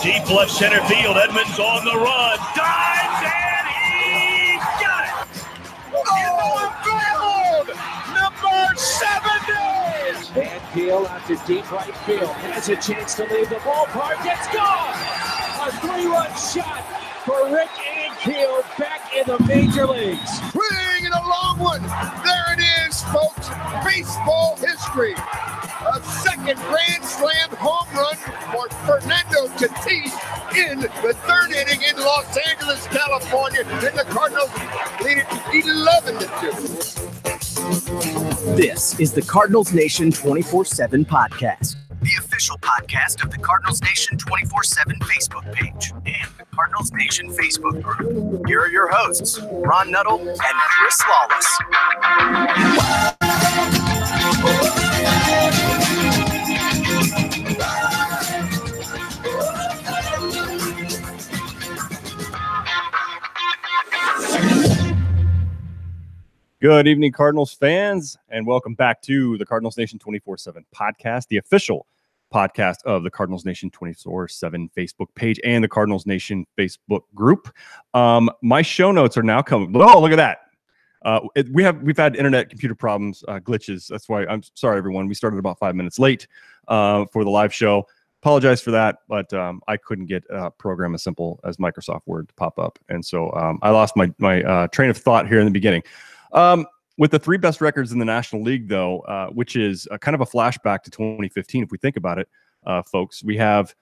deep left center field. Edmonds on the run. Dives and he got it. Oh, number 70. Van Peel out to deep right field. Has a chance to leave the ballpark. It's gone. A 3-run shot for Rick Ankiel back in the major leagues. Swing and a long one. There it is, folks. Baseball history. A second Grand Slam home run for Fernando Tatis in the third inning in Los Angeles, California. And the Cardinals lead it 11-2. This is the Cardinals Nation 24/7 podcast, the official podcast of the Cardinals Nation 24/7 Facebook page and the Cardinals Nation Facebook group. Here are your hosts, Ron Nuttall and Chris Lawless. Good evening, Cardinals fans, and welcome back to the Cardinals Nation 24/7 podcast, the official podcast of the Cardinals Nation 24/7 Facebook page and the Cardinals Nation Facebook group. My show notes are now coming. Oh, look at that. We've had internet computer problems, glitches. That's why I'm sorry, everyone. We started about 5 minutes late for the live show. Apologize for that, but I couldn't get a program as simple as Microsoft Word to pop up, and so I lost my train of thought here in the beginning. With the three best records in the National League, though, which is kind of a flashback to 2015, if we think about it, folks, we have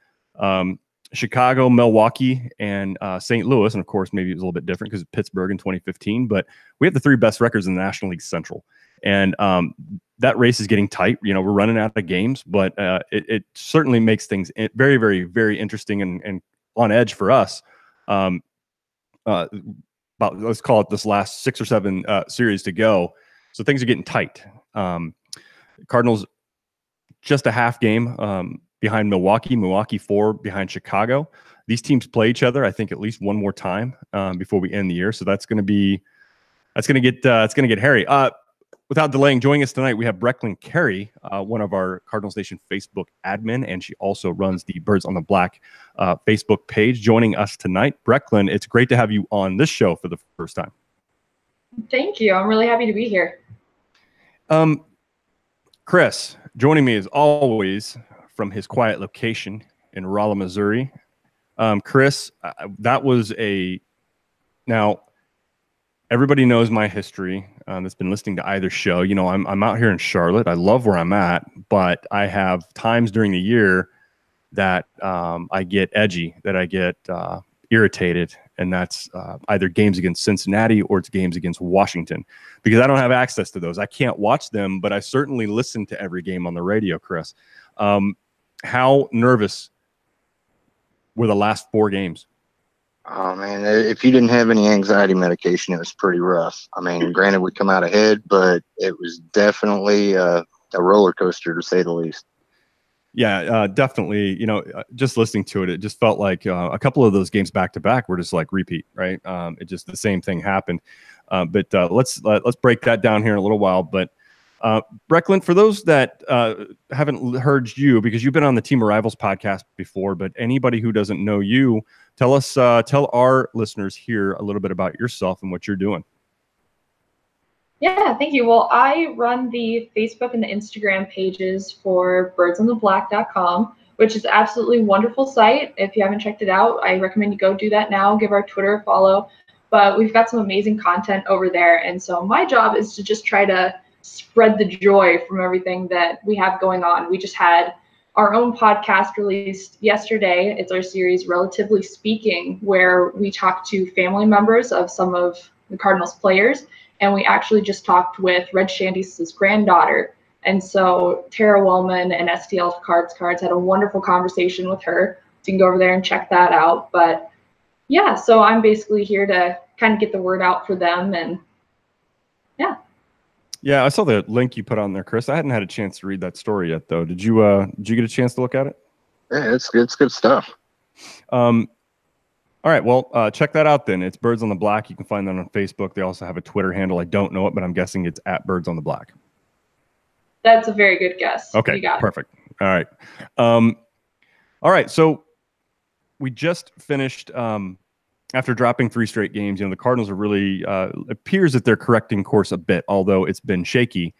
Chicago, Milwaukee, and St. Louis. And of course, maybe it was a little bit different because of Pittsburgh in 2015, but we have the three best records in the National League Central. And that race is getting tight. You know, we're running out of games, but it certainly makes things very, very, very interesting and on edge for us. Let's call it this last 6 or 7 series to go. So things are getting tight. Cardinals just a half game behind Milwaukee 4 behind Chicago. These teams play each other, I think, at least one more time before we end the year. So that's going to get hairy. Without delaying, joining us tonight, we have Brecklyn Carey, one of our Cardinals Nation Facebook admin, and she also runs the Birds on the Black Facebook page, joining us tonight. Brecklyn, it's great to have you on this show for the first time. Thank you. I'm really happy to be here. Chris, joining me as always from his quiet location in Rolla, Missouri. Chris, that was now everybody knows my history that's been listening to either show. You know, I'm out here in Charlotte. I love where I'm at, but I have times during the year that I get edgy, that I get irritated, and that's either games against Cincinnati or it's games against Washington, because I don't have access to those. I can't watch them, but I certainly listen to every game on the radio, Chris. How nervous were the last 4 games? Oh, man, if you didn't have any anxiety medication, it was pretty rough. I mean, granted, we come out ahead, but it was definitely a roller coaster, to say the least. Yeah, definitely. You know, just listening to it, it just felt like a couple of those games back to back were just like repeat, right? It just the same thing happened. But let's break that down here in a little while. But Brecklyn, for those that haven't heard you, because you've been on the Team Arrivals podcast before, but anybody who doesn't know you, tell our listeners here a little bit about yourself and what you're doing. Yeah, thank you. Well, I run the Facebook and the Instagram pages for birdsontheblack.com, which is absolutely wonderful site. If you haven't checked it out, I recommend you go do that now. Give our Twitter a follow. But we've got some amazing content over there. And so my job is to just try to spread the joy from everything that we have going on. We just had our own podcast released yesterday. It's our series, Relatively Speaking, where we talk to family members of some of the Cardinals players. And we actually just talked with Red Shandy's granddaughter. And so Tara Wellman and STL Cards had a wonderful conversation with her. So you can go over there and check that out. But yeah, so I'm basically here to kind of get the word out for them. And yeah. Yeah, I saw the link you put on there, Chris. I hadn't had a chance to read that story yet, though. Did you get a chance to look at it? Yeah, it's good stuff. All right, well, check that out then. It's Birds on the Black. You can find that on Facebook. They also have a Twitter handle. I don't know it, but I'm guessing it's at Birds on the Black. That's a very good guess. Okay, you got perfect. All right. So we just finished after dropping 3 straight games. The Cardinals are really appears that they're correcting course a bit, although it's been shaky.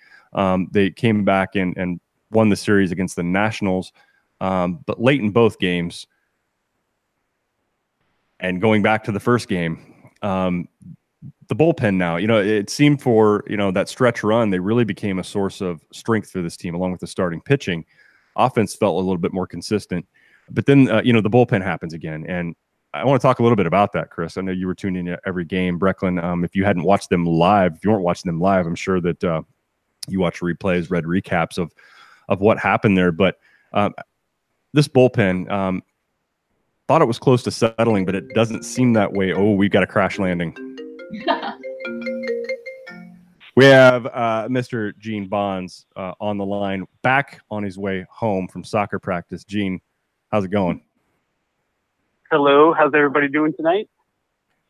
They came back and won the series against the Nationals, but late in both games. And going back to the first game, the bullpen now, it seemed for, that stretch run, they really became a source of strength for this team, along with the starting pitching. Offense felt a little bit more consistent. But then, the bullpen happens again. And I want to talk a little bit about that, Chris. I know you were tuning in every game. Brecklyn, if you hadn't watched them live, if you weren't watching them live, I'm sure that you watched replays, read recaps of what happened there. But this bullpen, thought it was close to settling, but it doesn't seem that way. Oh, we've got a crash landing. We have Mr. Gene Bonds on the line, back on his way home from soccer practice. Gene, how's it going? Hello. How's everybody doing tonight?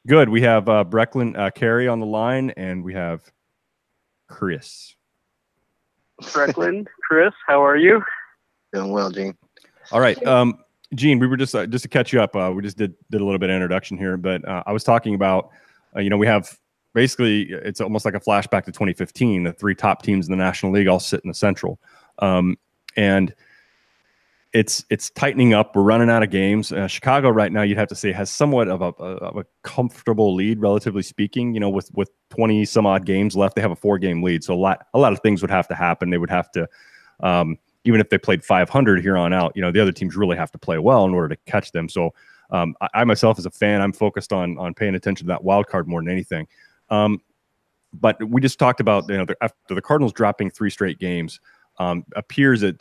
Good. We have Brecklyn Carey on the line, and we have Chris. Brecklyn, Chris, how are you? Doing well, Gene. All right. Gene, we were just to catch you up. We just did a little bit of introduction here, but I was talking about, we have basically, it's almost like a flashback to 2015. The 3 top teams in the National League all sit in the Central, and it's tightening up. We're running out of games. Chicago right now, you'd have to say, has somewhat of a comfortable lead, relatively speaking. With 20 some odd games left, they have a 4-game lead. So a lot of things would have to happen. They would have to. Even if they played 500 here on out, the other teams really have to play well in order to catch them. So I myself, as a fan, I'm focused on paying attention to that wild card more than anything. But we just talked about, after the Cardinals dropping 3 straight games, appears a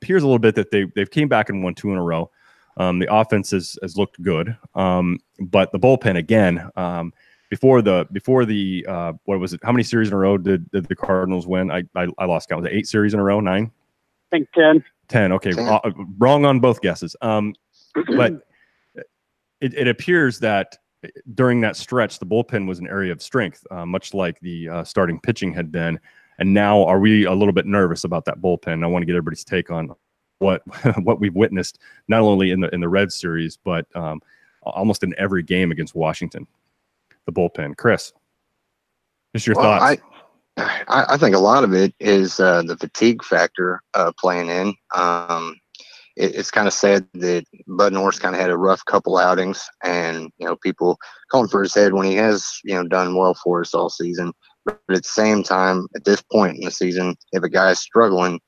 little bit that they've came back and won 2 in a row. The offense has looked good, but the bullpen again. Before the what was it? How many series in a row did the Cardinals win? I lost count. Was it 8 series in a row? 9? I think 10. 10. Okay, wrong on both guesses. But it appears that during that stretch, the bullpen was an area of strength, much like the starting pitching had been. And now, are we a little bit nervous about that bullpen? I want to get everybody's take on what we've witnessed, not only in the Reds series, but almost in every game against Washington. The bullpen, Chris. Just your thoughts. I think a lot of it is the fatigue factor playing in. It's kind of sad that Bud Norris kind of had a rough couple outings, and people calling for his head when he has done well for us all season. But at the same time, at this point in the season, if a guy's struggling,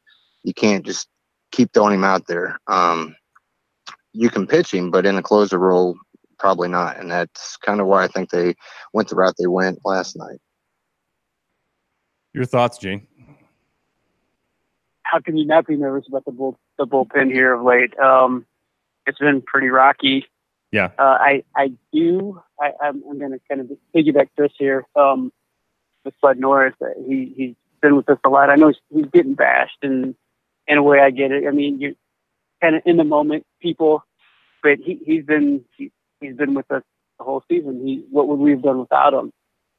you can't just keep throwing him out there. You can pitch him, but in a closer role, probably not. And that's kind of why I think they went the route they went last night. Your thoughts, Gene? How can you not be nervous about the bullpen here of late? It's been pretty rocky. Yeah. I'm going to kind of piggyback Chris here with Bud Norris. He's been with us a lot. I know he's getting bashed, and in a way I get it. I mean, you're kind of in the moment, people, but he's been with us the whole season. What would we have done without him?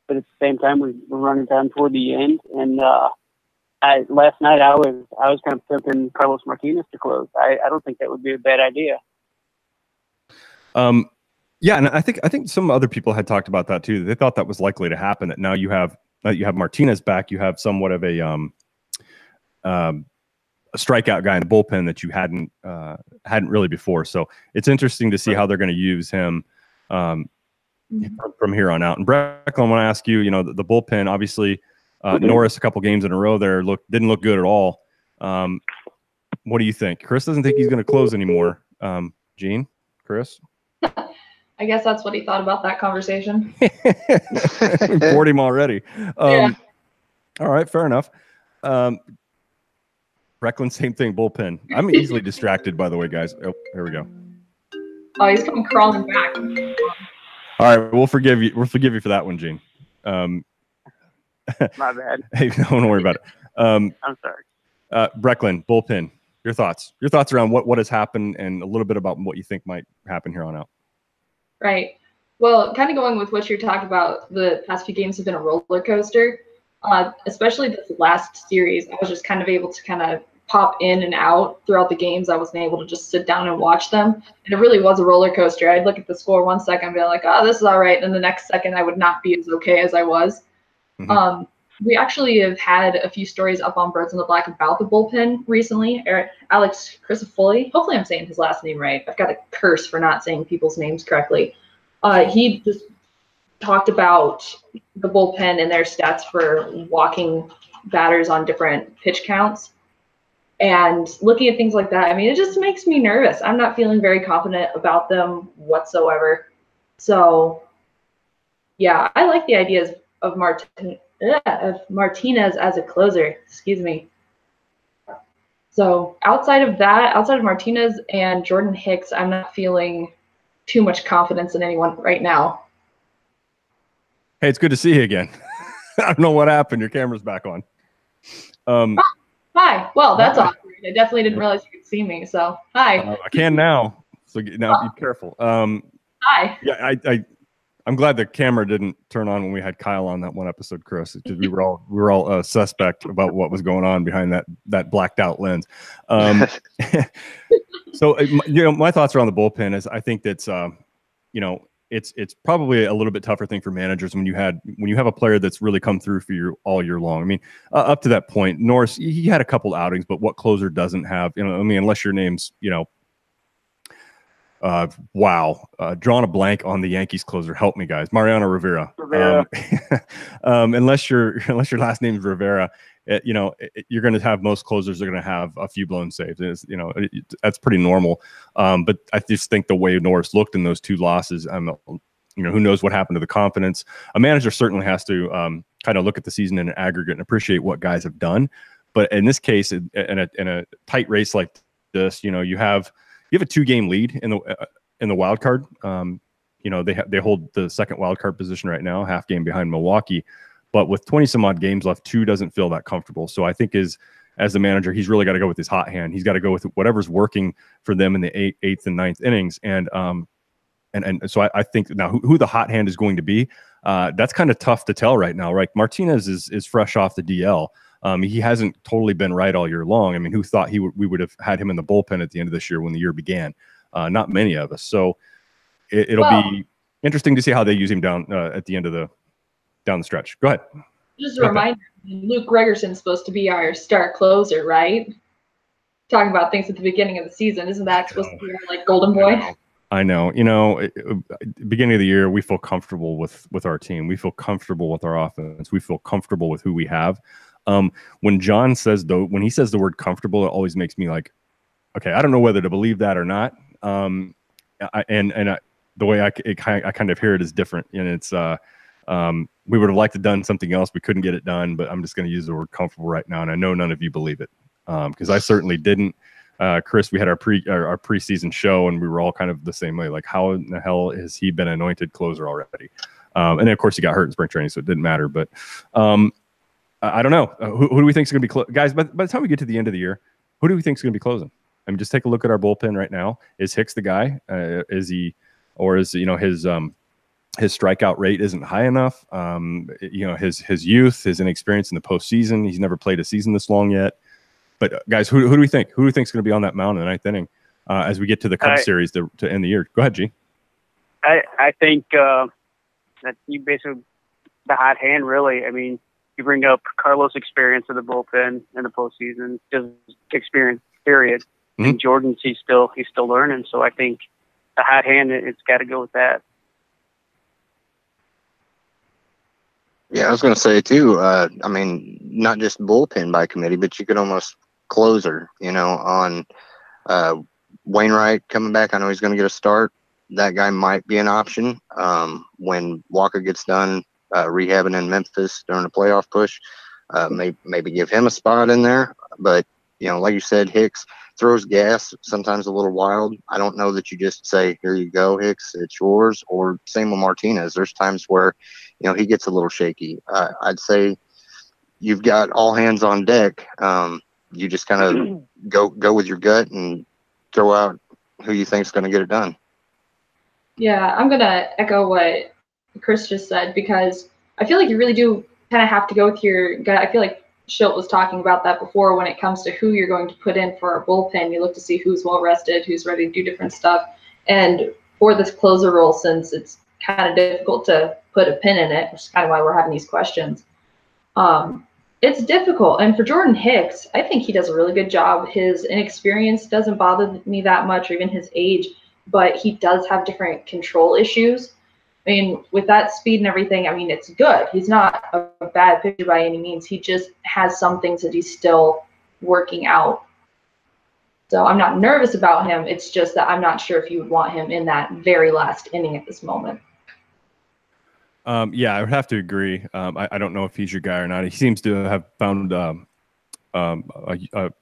But at the same time, we're running down toward the end. And last night, I was kind of pimping Carlos Martinez to close. I don't think that would be a bad idea. Yeah, and I think some other people had talked about that too. They thought that was likely to happen. That now you have Martinez back, you have somewhat of a strikeout guy in the bullpen that you hadn't really before. So it's interesting to see how they're going to use him from here on out. And Brecklyn, I want to ask you, the bullpen, obviously, Norris a couple games in a row there didn't look good at all. What do you think? Chris doesn't think he's going to close anymore. Gene, Chris? I guess that's what he thought about that conversation. We bored him already. Yeah. All right, fair enough. Brecklyn, same thing, bullpen. I'm easily distracted, by the way, guys. Oh, here we go. Oh, he's coming crawling back. All right, we'll forgive you. We'll forgive you for that one, Gene. My bad. Hey, don't worry about it. I'm sorry. Brecklyn, bullpen. Your thoughts around what has happened, and a little bit about what you think might happen here on out. Right. Well, kind of going with what you're talking about, the past few games have been a roller coaster. Especially this last series, I was just kind of able to kind of pop in and out throughout the games. I wasn't able to just sit down and watch them. And it really was a roller coaster. I'd look at the score one second and be like, oh, this is all right. And the next second I would not be as okay as I was. Mhm. We actually have had a few stories up on Birds on the Black about the bullpen recently. Alex Crisafulli, hopefully I'm saying his last name right. I've got a curse for not saying people's names correctly. He just talked about the bullpen and their stats for walking batters on different pitch counts. And looking at things like that, I mean, it just makes me nervous. I'm not feeling very confident about them whatsoever. So, yeah, I like the ideas of Martinez as a closer. Excuse me. So outside of that, outside of Martinez and Jordan Hicks, I'm not feeling too much confidence in anyone right now. Hey, it's good to see you again. I don't know what happened. Your camera's back on. Hi. Well, that's Hi. awkward. I definitely didn't realize you could see me. So, hi. I can now. So now be careful. Hi. Yeah, I'm glad the camera didn't turn on when we had Kyle on that one episode, Chris, because we were all suspect about what was going on behind that blacked out lens. So my thoughts around the bullpen is I think that's it's probably a little bit tougher thing for managers when you have a player that's really come through for you all year long. I mean, up to that point, Norris, he had a couple outings, but what closer doesn't have? Unless your name's drawing a blank on the Yankees closer. Help me, guys. Mariano Rivera. Unless your last name is Rivera, you're going to have most closers are going to have a few blown saves. That's pretty normal. But I just think the way Norris looked in those two losses, who knows what happened to the confidence. A manager certainly has to kind of look at the season in an aggregate and appreciate what guys have done. But in this case, in a tight race like this, you have a 2-game lead in the wild card. They hold the second wild card position right now, half game behind Milwaukee. But with 20 some odd games left, 2 doesn't feel that comfortable. So I think as the manager, he's really got to go with his hot hand. He's got to go with whatever's working for them in the 8th and 9th innings. And so I think now who the hot hand is going to be, that's kind of tough to tell right now. Right, Martinez is fresh off the DL. He hasn't totally been right all year long. I mean, who thought we would have had him in the bullpen at the end of this year when the year began? Not many of us. So it'll be interesting to see how they use him down at the end of down the stretch. Go ahead. Just a reminder, Luke Gregerson's supposed to be our star closer, right? Talking about things at the beginning of the season. Isn't that supposed to be like golden boy? I know. Beginning of the year, we feel comfortable with our team. We feel comfortable with our offense. We feel comfortable with who we have. When John says when he says the word comfortable, it always makes me like, okay, I don't know whether to believe that or not. The way I kind of hear it is different, and it's we would have liked to done something else. We couldn't get it done, but I'm just going to use the word comfortable right now, and I know none of you believe it because I certainly didn't. Chris, we had our preseason show, and we were all kind of the same way. Like, how in the hell has he been anointed closer already? And then, of course, he got hurt in spring training, so it didn't matter. But I don't know. Who do we think is going to be guys? By the time we get to the end of the year, who do we think is going to be closing? I mean, just take a look at our bullpen right now. Is Hicks the guy? Is he, or is his strikeout rate isn't high enough? His youth, his inexperience in the postseason. He's never played a season this long yet. But guys, who do we think? Who do we think is going to be on that mound in the 9th inning as we get to the Cubs series to end the year? Go ahead, G. I think that you basically the hot hand. Really, I mean, you bring up Carlos' experience in the bullpen in the postseason, just experience, period. Mm-hmm. And Jordan's he's still learning. So I think the hot hand, it's got to go with that. Yeah, I was going to say too. I mean, not just bullpen by committee, but you could almost closer. On Wainwright coming back. I know he's going to get a start. That guy might be an option when Walker gets done rehabbing in Memphis during the playoff push. Maybe give him a spot in there. But like you said, Hicks throws gas, sometimes a little wild. I don't know that you just say, here you go, Hicks, it's yours. Or same with Martinez. There's times where, he gets a little shaky. I'd say you've got all hands on deck. You just kind of go with your gut and throw out who you think is going to get it done. Yeah, I'm going to echo what Chris just said because I feel like you really do kind of have to go with your gut. I feel like Schilt was talking about that before. When it comes to who you're going to put in for our bullpen, you look to see who's well rested, who's ready to do different stuff. And for this closer role, since it's kind of difficult to put a pin in it, which is kind of why we're having these questions, it's difficult. And for Jordan Hicks, I think he does a really good job. His inexperience doesn't bother me that much, or even his age, but he does have different control issues. I mean, with that speed and everything, I mean, it's good. He's not a bad pitcher by any means. He just has some things that he's still working out. So I'm not nervous about him. It's just that I'm not sure if you would want him in that very last inning at this moment. Yeah, I would have to agree. I don't know if he's your guy or not. He seems to have found a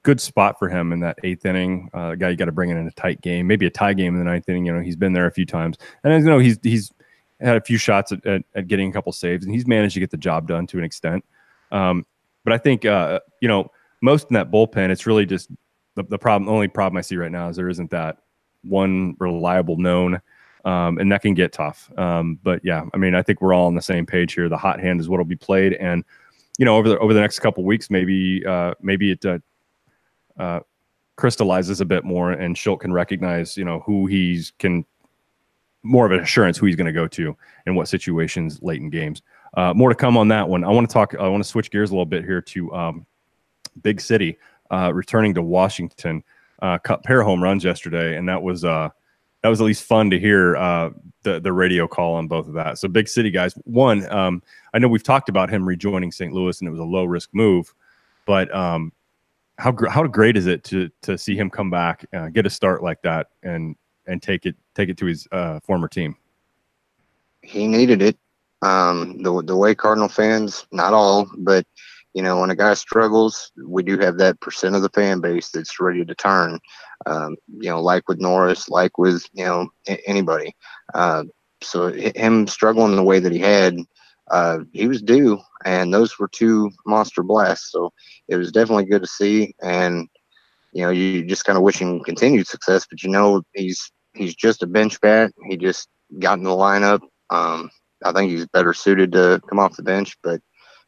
good spot for him in that 8th inning. A guy you got to bring in a tight game, maybe a tie game in the 9th inning. You know, he's been there a few times, and as you know, he's had a few shots at getting a couple saves, and he's managed to get the job done to an extent. But I think you know, most in that bullpen, it's really just the problem. The only problem I see right now is there isn't that one reliable known. And that can get tough. But yeah, I mean, I think we're all on the same page here. The hot hand is what will be played, and you know, over the next couple of weeks, maybe it crystallizes a bit more, and Schilt can recognize, you know, who he's can more of an assurance who he's going to go to in what situations late in games. More to come on that one. I want to switch gears a little bit here to Big City returning to Washington. Cut pair of home runs yesterday, and that was at least fun to hear the radio call on both of that. So Big City guys, one, I know we've talked about him rejoining St. Louis, and it was a low risk move, but how great is it to see him come back, get a start like that, and take it to his former team? He needed it. The way Cardinal fans, not all, but you know, when a guy struggles, we do have that percent of the fan base that's ready to turn. You know, like with Norris, like with, you know, anybody. So him struggling the way that he had, he was due, and those were 2 monster blasts. So it was definitely good to see. And, you know, you just kind of wish him continued success, but you know, he's just a bench bat. He just got in the lineup. I think he's better suited to come off the bench, but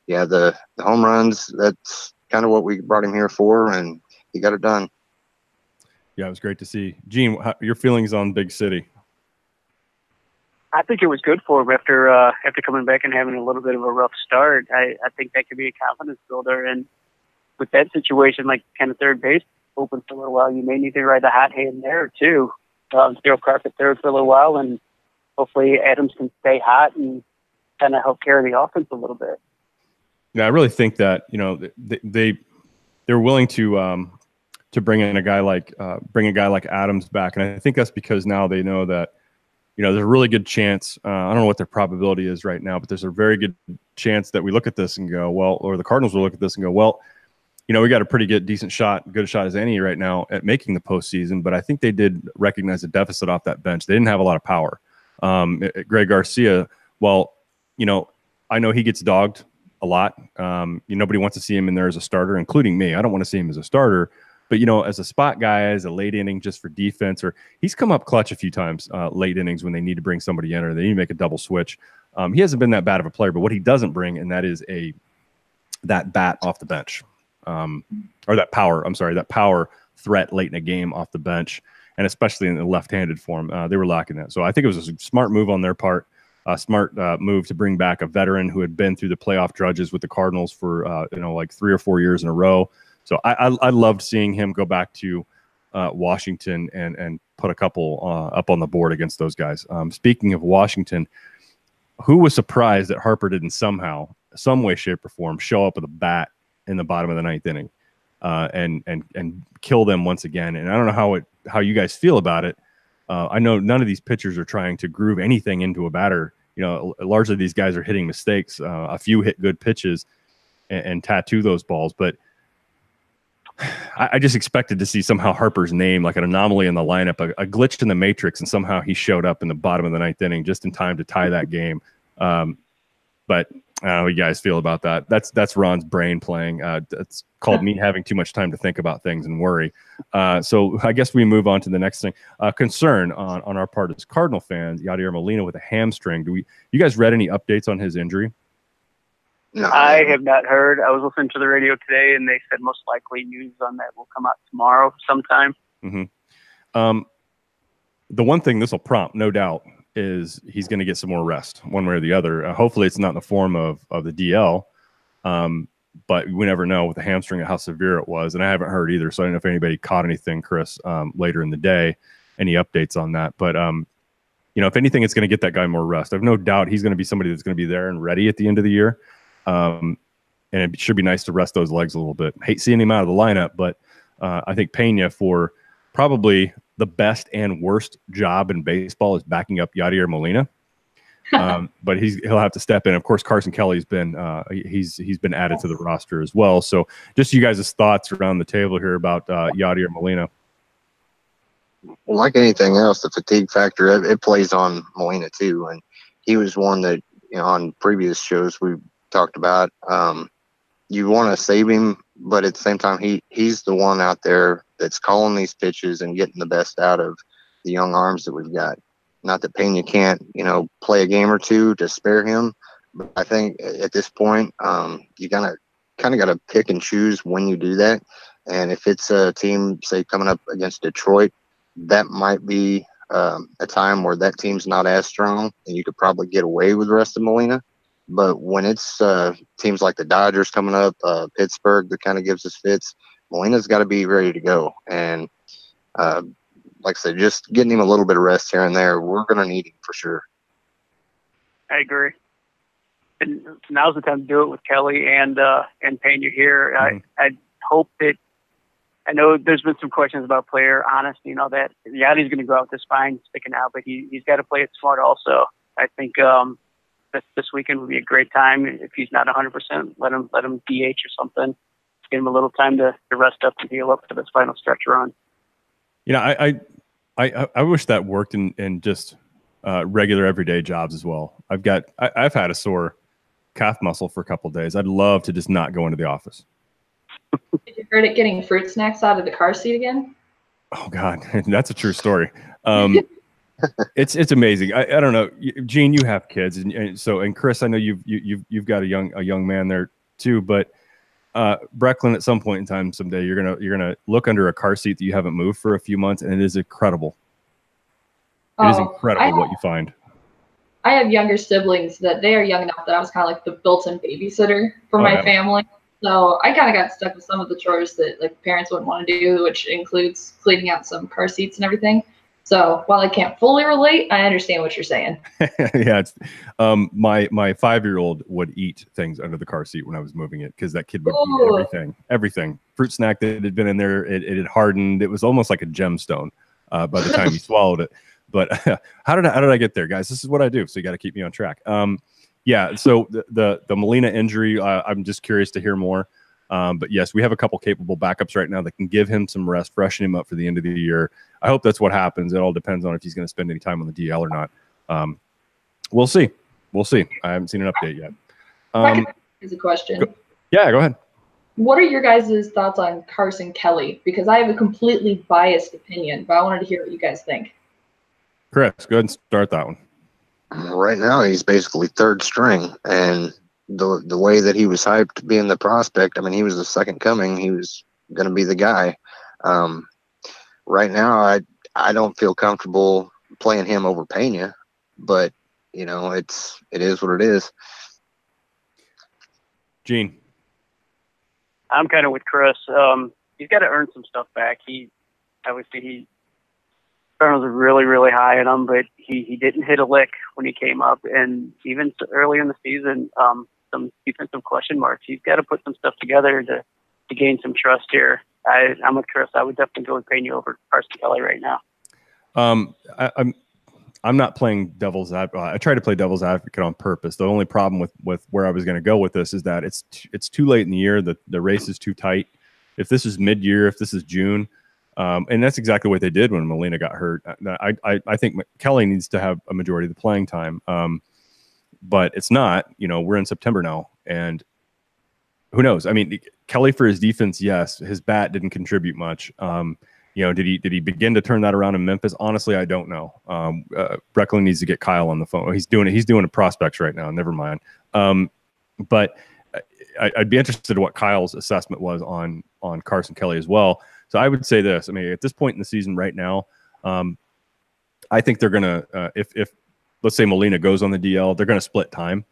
yeah, the home runs, that's kind of what we brought him here for, and he got it done. Yeah, it was great to see. Gene, your feelings on Big City? I think it was good for him after coming back and having a little bit of a rough start. I think that could be a confidence builder, and with that situation, like kind of third base open for a little while, you may need to ride the hot hand there too. Throw Carpet third for a little while, and hopefully Adams can stay hot and kind of help carry the offense a little bit. Yeah, I really think that, you know, they're willing to bring in a guy like Adams back, and I think that's because now they know that, you know, there's a really good chance. I don't know what their probability is right now, but there's a very good chance that we look at this and go, well, or the Cardinals will look at this and go, well, you know, we got a pretty good shot as any right now at making the postseason. But I think they did recognize the deficit off that bench. They didn't have a lot of power. Greg Garcia, well, you know, I know he gets dogged a lot. Nobody wants to see him in there as a starter, including me. I don't want to see him as a starter, but you know, as a spot guy, as a late inning just for defense, or he's come up clutch a few times late innings when they need to bring somebody in or they need to make a double switch. He hasn't been that bad of a player, but what he doesn't bring, and that is that bat off the bench, or that power threat late in a game off the bench, and especially in the left-handed form, they were lacking that. So I think it was a smart move on their part. A smart move to bring back a veteran who had been through the playoff drudges with the Cardinals for like 3 or 4 years in a row. So I loved seeing him go back to Washington and put a couple up on the board against those guys. Speaking of Washington, who was surprised that Harper didn't somehow, some way, shape, or form show up with a bat in the bottom of the 9th inning and kill them once again? And I don't know how you guys feel about it. I know none of these pitchers are trying to groove anything into a batter. You know, largely these guys are hitting mistakes. A few hit good pitches and tattoo those balls. But I just expected to see somehow Harper's name, like an anomaly in the lineup, a glitch in the matrix, and somehow he showed up in the bottom of the 9th inning just in time to tie that game. But I don't know how you guys feel about that. That's Ron's brain playing. It's called me having too much time to think about things and worry. So I guess we move on to the next thing. Concern on our part as Cardinal fans, Yadier Molina with a hamstring. You guys read any updates on his injury? No, I have not heard. I was listening to the radio today, and they said most likely news on that will come out tomorrow sometime. Mm-hmm. The one thing this will prompt, no doubt, is he's going to get some more rest, one way or the other. Hopefully, it's not in the form of the DL, but we never know with the hamstring how severe it was, and I haven't heard either. So I don't know if anybody caught anything, Chris, later in the day, any updates on that. But if anything, it's going to get that guy more rest. I have no doubt he's going to be somebody that's going to be there and ready at the end of the year. And it should be nice to rest those legs a little bit. Hate seeing him out of the lineup, but I think Pena, for probably the best and worst job in baseball, is backing up Yadier Molina. But he'll have to step in. Of course, Carson Kelly's been he's been added to the roster as well. So just you guys' thoughts around the table here about Yadier Molina. Well, like anything else, the fatigue factor, it plays on Molina too. And he was one that, on previous shows we talked about, you want to save him, but at the same time, he's the one out there that's calling these pitches and getting the best out of the young arms that we've got. Not that Pena can't, play a game or two to spare him, but I think at this point, you kind of got to pick and choose when you do that. And if it's a team, say, coming up against Detroit, that might be a time where that team's not as strong, and you could probably get away with the rest of Molina. But when it's teams like the Dodgers coming up, Pittsburgh, that kind of gives us fits, Molina's got to be ready to go. And like I said, just getting him a little bit of rest here and there, we're going to need him for sure. I agree. And now's the time to do it with Kelly and Pena here. Mm-hmm. I hope that, I know there's been some questions about player honesty and all that. Yadi's going to go out with his spine sticking out, but he's got to play it smart also. I think this weekend would be a great time. If he's not 100%, let him DH or something. Give him a little time to rest up and heal up for this final stretch run. I wish that worked in just regular everyday jobs as well. I've had a sore calf muscle for a couple of days. I'd love to just not go into the office. Did you heard it getting fruit snacks out of the car seat again? Oh God, that's a true story. It's amazing. I don't know, Gene, you have kids, and Chris, I know you've got a young man there too. But Brecklyn, at some point in time, someday, you're gonna look under a car seat that you haven't moved for a few months, and it is incredible. It is incredible what you find. I have younger siblings that they are young enough that I was kind of like the built-in babysitter for my family. So I kind of got stuck with some of the chores that like parents wouldn't want to do, which includes cleaning out some car seats and everything. So while I can't fully relate, I understand what you're saying. Yeah, it's my 5-year-old would eat things under the car seat when I was moving it, because that kid would eat everything. Fruit snack that had been in there, it had hardened. It was almost like a gemstone by the time he swallowed it. But how did I get there, guys? This is what I do, so you got to keep me on track. Yeah, so the Molina injury, I'm just curious to hear more. But yes, we have a couple capable backups right now that can give him some rest, freshen him up for the end of the year. I hope that's what happens. It all depends on if he's going to spend any time on the DL or not. We'll see. I haven't seen an update yet. Is a question. Go ahead. What are your guys' thoughts on Carson Kelly? Because I have a completely biased opinion, but I wanted to hear what you guys think. Chris, go ahead and start that one. Right now, he's basically third string, and the way that he was hyped being the prospect, I mean, he was the second coming. He was going to be the guy. Right now, I don't feel comfortable playing him over Pena, but it is what it is. Gene, I'm kind of with Chris. He's got to earn some stuff back. Cardinals are really, really high on him, but he didn't hit a lick when he came up, and even early in the season, some defensive question marks. He's got to put some stuff together to gain some trust here. I'm with Chris. I would definitely go with Pena over Carson Kelly right now. I'm not playing devil's advocate. I try to play devil's advocate on purpose. The only problem with where I was going to go with this is that it's too late in the year. The race is too tight. If this is mid-year, if this is June, and that's exactly what they did when Molina got hurt. I think Kelly needs to have a majority of the playing time, but it's not. We're in September now, and who knows? I mean, Kelly for his defense, yes, his bat didn't contribute much. Did he begin to turn that around in Memphis? Honestly, I don't know. Brecklyn needs to get Kyle on the phone. He's doing it. He's doing a prospects right now. Never mind. But I'd be interested in what Kyle's assessment was on Carson Kelly as well. So I would say this. I mean, at this point in the season right now, I think they're going to, if let's say Molina goes on the DL, they're going to split time.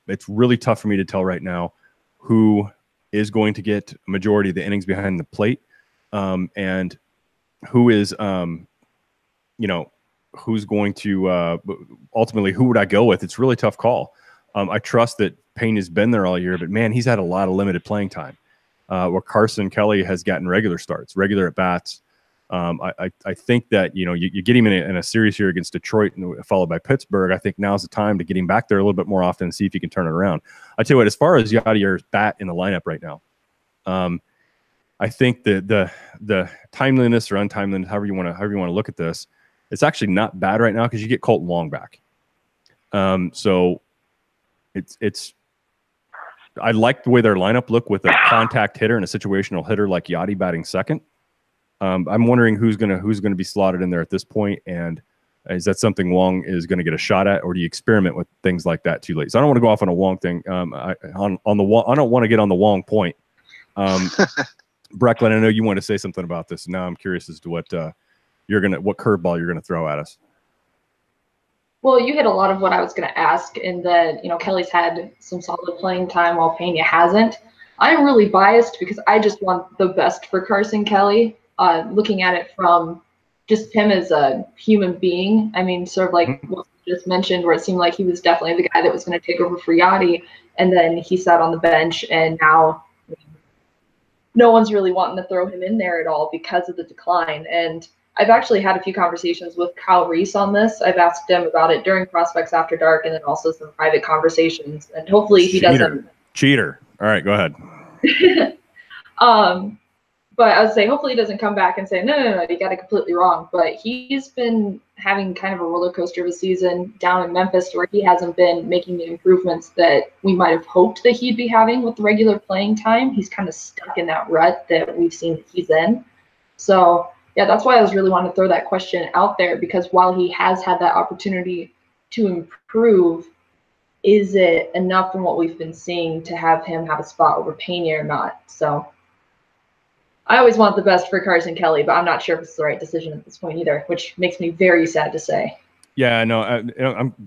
It's really tough for me to tell right now who is going to get a majority of the innings behind the plate, and who is, who's going to ultimately, who would I go with? It's a really tough call. I trust that Pena's been there all year, but man, he's had a lot of limited playing time. Where Carson Kelly has gotten regular starts, regular at bats. I think that you get him in a series here against Detroit and followed by Pittsburgh. I think now's the time to get him back there a little bit more often and see if he can turn it around. I tell you what, as far as Yadier's bat in the lineup right now, I think the timeliness or untimeliness, however you want to look at this, it's actually not bad right now because you get Colton Long back. So it's. I like the way their lineup look with a contact hitter and a situational hitter like Yadi batting second. I'm wondering who's gonna be slotted in there at this point, and is that something Wong is going to get a shot at, or do you experiment with things like that too late? So I don't want to go off on a Wong thing. I don't want to get on the Wong point. Brecklyn, I know you want to say something about this. Now I'm curious as to what curveball you're gonna throw at us. Well, you hit a lot of what I was going to ask in that, Kelly's had some solid playing time while Pena hasn't. I'm really biased because I just want the best for Carson Kelly, looking at it from just him as a human being. I mean, sort of like what you just mentioned, where it seemed like he was definitely the guy that was going to take over for Yadi, and then he sat on the bench, and now no one's really wanting to throw him in there at all because of the decline. And I've actually had a few conversations with Kyle Reese on this. I've asked him about it during Prospects After Dark and then also some private conversations. And hopefully he doesn't. Cheater. All right, go ahead. But I would say hopefully he doesn't come back and say, no, you got it completely wrong. But he's been having kind of a roller coaster of a season down in Memphis where he hasn't been making the improvements that we might have hoped that he'd be having with the regular playing time. He's kind of stuck in that rut that we've seen that he's in. So yeah, that's why I was really wanting to throw that question out there, because while he has had that opportunity to improve, is it enough from what we've been seeing to have him have a spot over Pena or not? So I always want the best for Carson Kelly, but I'm not sure if it's the right decision at this point either, which makes me very sad to say. Yeah, no,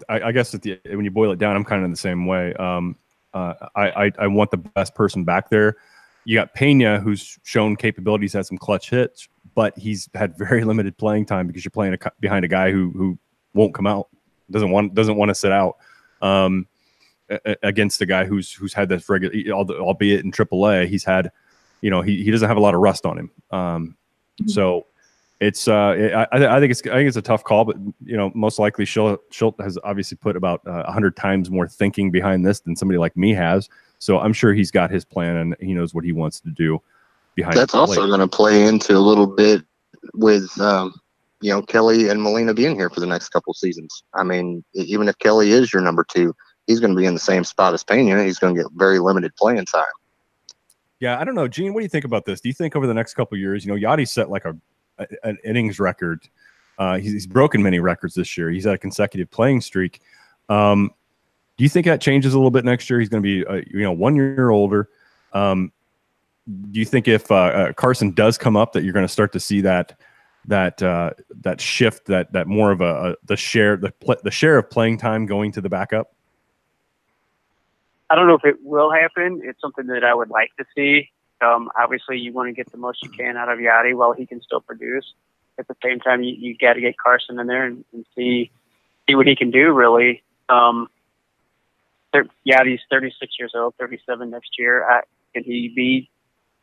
I guess when you boil it down, I'm kind of in the same way. I want the best person back there. You got Pena, who's shown capabilities, had some clutch hits, but he's had very limited playing time because you're playing behind a guy who won't come out, doesn't want to sit out, against a guy who's had this regular, albeit in AAA, he's had, he doesn't have a lot of rust on him. So it's I think it's a tough call, but most likely Schultz has obviously put about 100 times more thinking behind this than somebody like me has. So I'm sure he's got his plan and he knows what he wants to do behind. That's also going to play into a little bit with Kelly and Molina being here for the next couple of seasons. I mean, even if Kelly is your number two, he's going to be in the same spot as Pena. He's going to get very limited playing time. Yeah, I don't know, Gene. What do you think about this? Do you think over the next couple of years, Yadi set like an innings record? He's broken many records this year. He's had a consecutive playing streak. Do you think that changes a little bit next year? He's going to be 1 year older. Do you think if Carson does come up, that you're going to start to see that shift, that more of the share of playing time going to the backup? I don't know if it will happen. It's something that I would like to see. Obviously, you want to get the most you can out of Yadi while he can still produce. At the same time, you got to get Carson in there and see what he can do, really. Yadi's 36 years old, 37 next year. Can he be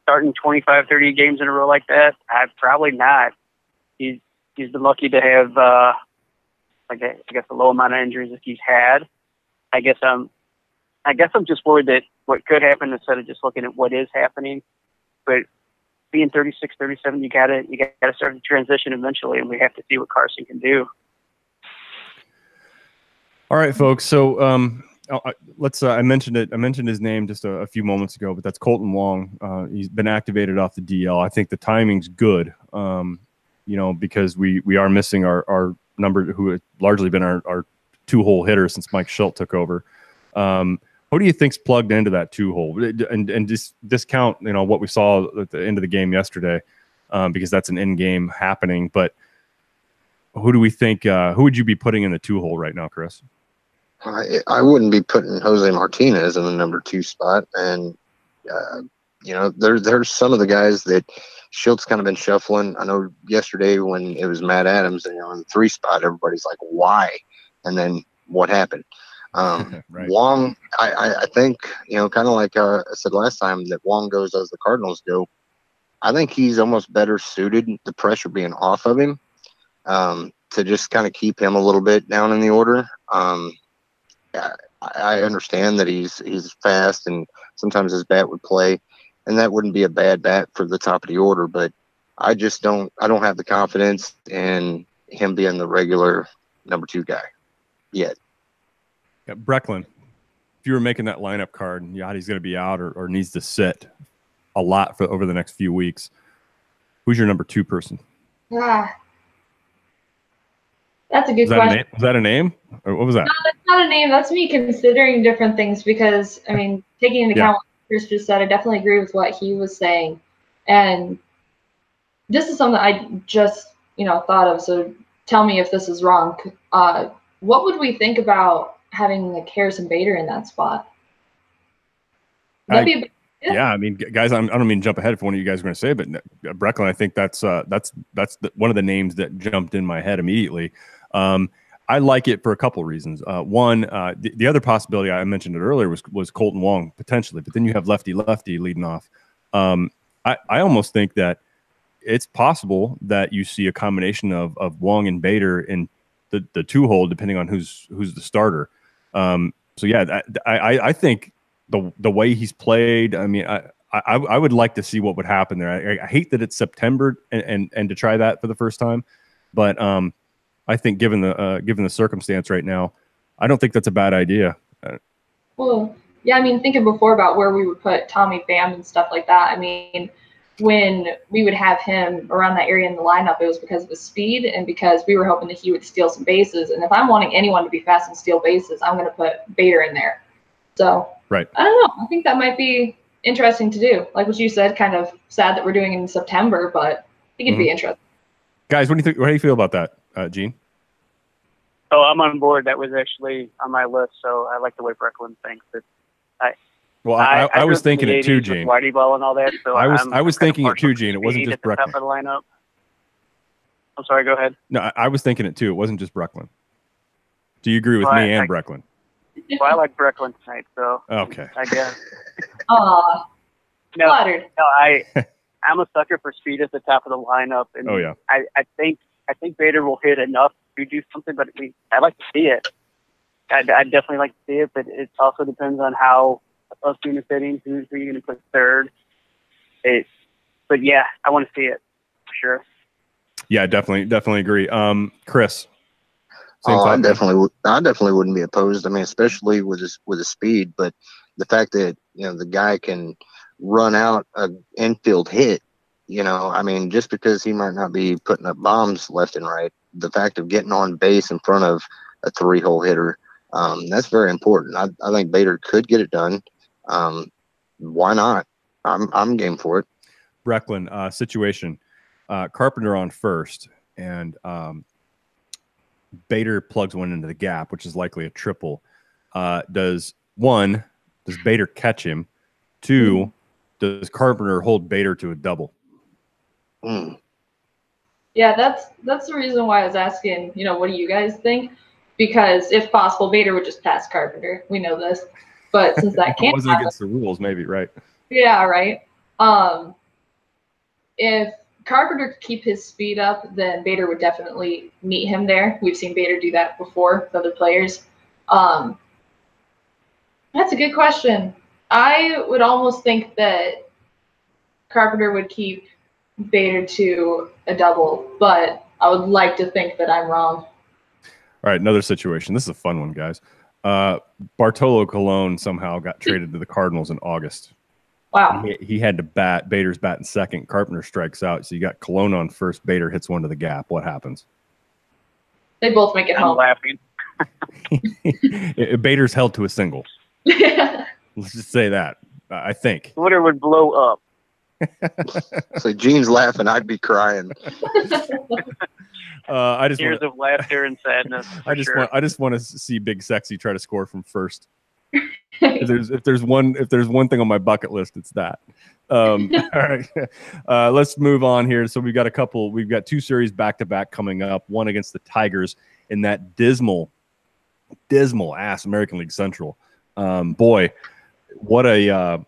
starting 25, 30 games in a row like that? Probably not. He's been lucky to have, I guess, a low amount of injuries that he's had. I guess I'm just worried that what could happen instead of just looking at what is happening. But being 36, 37, you gotta start the transition eventually, and we have to see what Carson can do. All right, folks. So let's. I mentioned his name just a few moments ago, but that's Colton Wong. He's been activated off the DL. I think the timing's good. Because we are missing our number, who had largely been our two-hole hitter since Mike Schultz took over. Who do you think's plugged into that 2 hole? And just discount, what we saw at the end of the game yesterday, because that's an in-game happening. But who do we think? Who would you be putting in the 2 hole right now, Chris? I wouldn't be putting Jose Martinez in the number 2 spot, and there's some of the guys that Schultz kind of been shuffling. I know yesterday when it was Matt Adams, in the 3 spot, everybody's like, why? And then what happened? Right. Wong, I think, kind of like I said last time, that Wong goes as the Cardinals go. I think he's almost better suited, the pressure being off of him, to just kind of keep him a little bit down in the order. I understand that he's fast and sometimes his bat would play, and that wouldn't be a bad bat for the top of the order, but I don't have the confidence in him being the regular number 2 guy yet. Yeah, Brecklyn, if you were making that lineup card and Yachty's going to be out or needs to sit a lot over the next few weeks, who's your number 2 person? That's a good question. Was that a name? Or what was that? No, that's not a name. That's me considering different things because, taking into account what Chris just said, I definitely agree with what he was saying. And this is something I just, thought of. So tell me if this is wrong. What would we think about having like Harrison Bader in that spot? Guys, I don't mean to jump ahead for one of you guys are going to say, but Brecklyn, I think that's one of the names that jumped in my head immediately. I like it for a couple of reasons. One, the other possibility I mentioned it earlier was Colton Wong potentially, but then you have lefty leading off. I almost think that it's possible that you see a combination of Wong and Bader in the 2 hole, depending on who's the starter. I think the way he's played, I would like to see what would happen there. I hate that it's September and to try that for the first time, but I think given the circumstance right now, I don't think that's a bad idea. Well, yeah, thinking before about where we would put Tommy Pham and stuff like that. When we would have him around that area in the lineup, it was because of his speed and because we were hoping that he would steal some bases. And if I'm wanting anyone to be fast and steal bases, I'm going to put Bader in there. So right. I don't know. I think that might be interesting to do. Like what you said, kind of sad that we're doing it in September, but I think it'd be interesting. Guys, what do you think? What do you feel about that, Gene? Oh, I'm on board. That was actually on my list, so I like the way Brecklyn thinks. I was thinking it too, Gene. Whitey ball and all that. So I was thinking it too, Gene. It wasn't just Brecklyn. Top of the lineup. I'm sorry. Go ahead. No, I was thinking it too. It wasn't just Brecklyn. Do you agree with me and Brecklyn? Well, I like Brecklyn tonight, so okay. I guess. Flattered. No, I'm a sucker for speed at the top of the lineup, and I think Bader will hit enough to do something, but I'd like to see it. I'd definitely like to see it, but it also depends on how Osuna is hitting, who you're going to put third. But yeah, I want to see it for sure. Yeah, definitely agree. Chris. I definitely wouldn't be opposed. Especially with his speed, but the fact that the guy can run out an infield hit, just because he might not be putting up bombs left and right, the fact of getting on base in front of a 3-hole hitter, that's very important. I think Bader could get it done. Why not? I'm game for it. Brecklyn, situation. Carpenter on first, and Bader plugs one into the gap, which is likely a triple. Does Bader catch him? 2, does Carpenter hold Bader to a double? Yeah, that's the reason why I was asking, what do you guys think? Because if possible, Bader would just pass Carpenter. We know this. But since that can't wasn't against the rules, maybe, right? Yeah, right. If Carpenter could keep his speed up, then Bader would definitely meet him there. We've seen Bader do that before with other players. That's a good question. I would almost think that Carpenter would keep Bader to a double, but I would like to think that I'm wrong. All right, another situation. This is a fun one, guys. Bartolo Colon somehow got traded to the Cardinals in August. Wow. He had to bat. Bader's batting second. Carpenter strikes out. So you got Colon on first. Bader hits one to the gap. What happens? They both make it home. I'm laughing. Bader's held to a single. Let's just say that. I think Twitter would blow up. So Gene's laughing, I'd be crying. Tears of laughter and sadness. I just want to see Big Sexy try to score from first. if there's one thing on my bucket list, it's that. All right, let's move on here. So we've got 2 series back to back coming up. One against the Tigers in that dismal ass American League Central. Boy, what a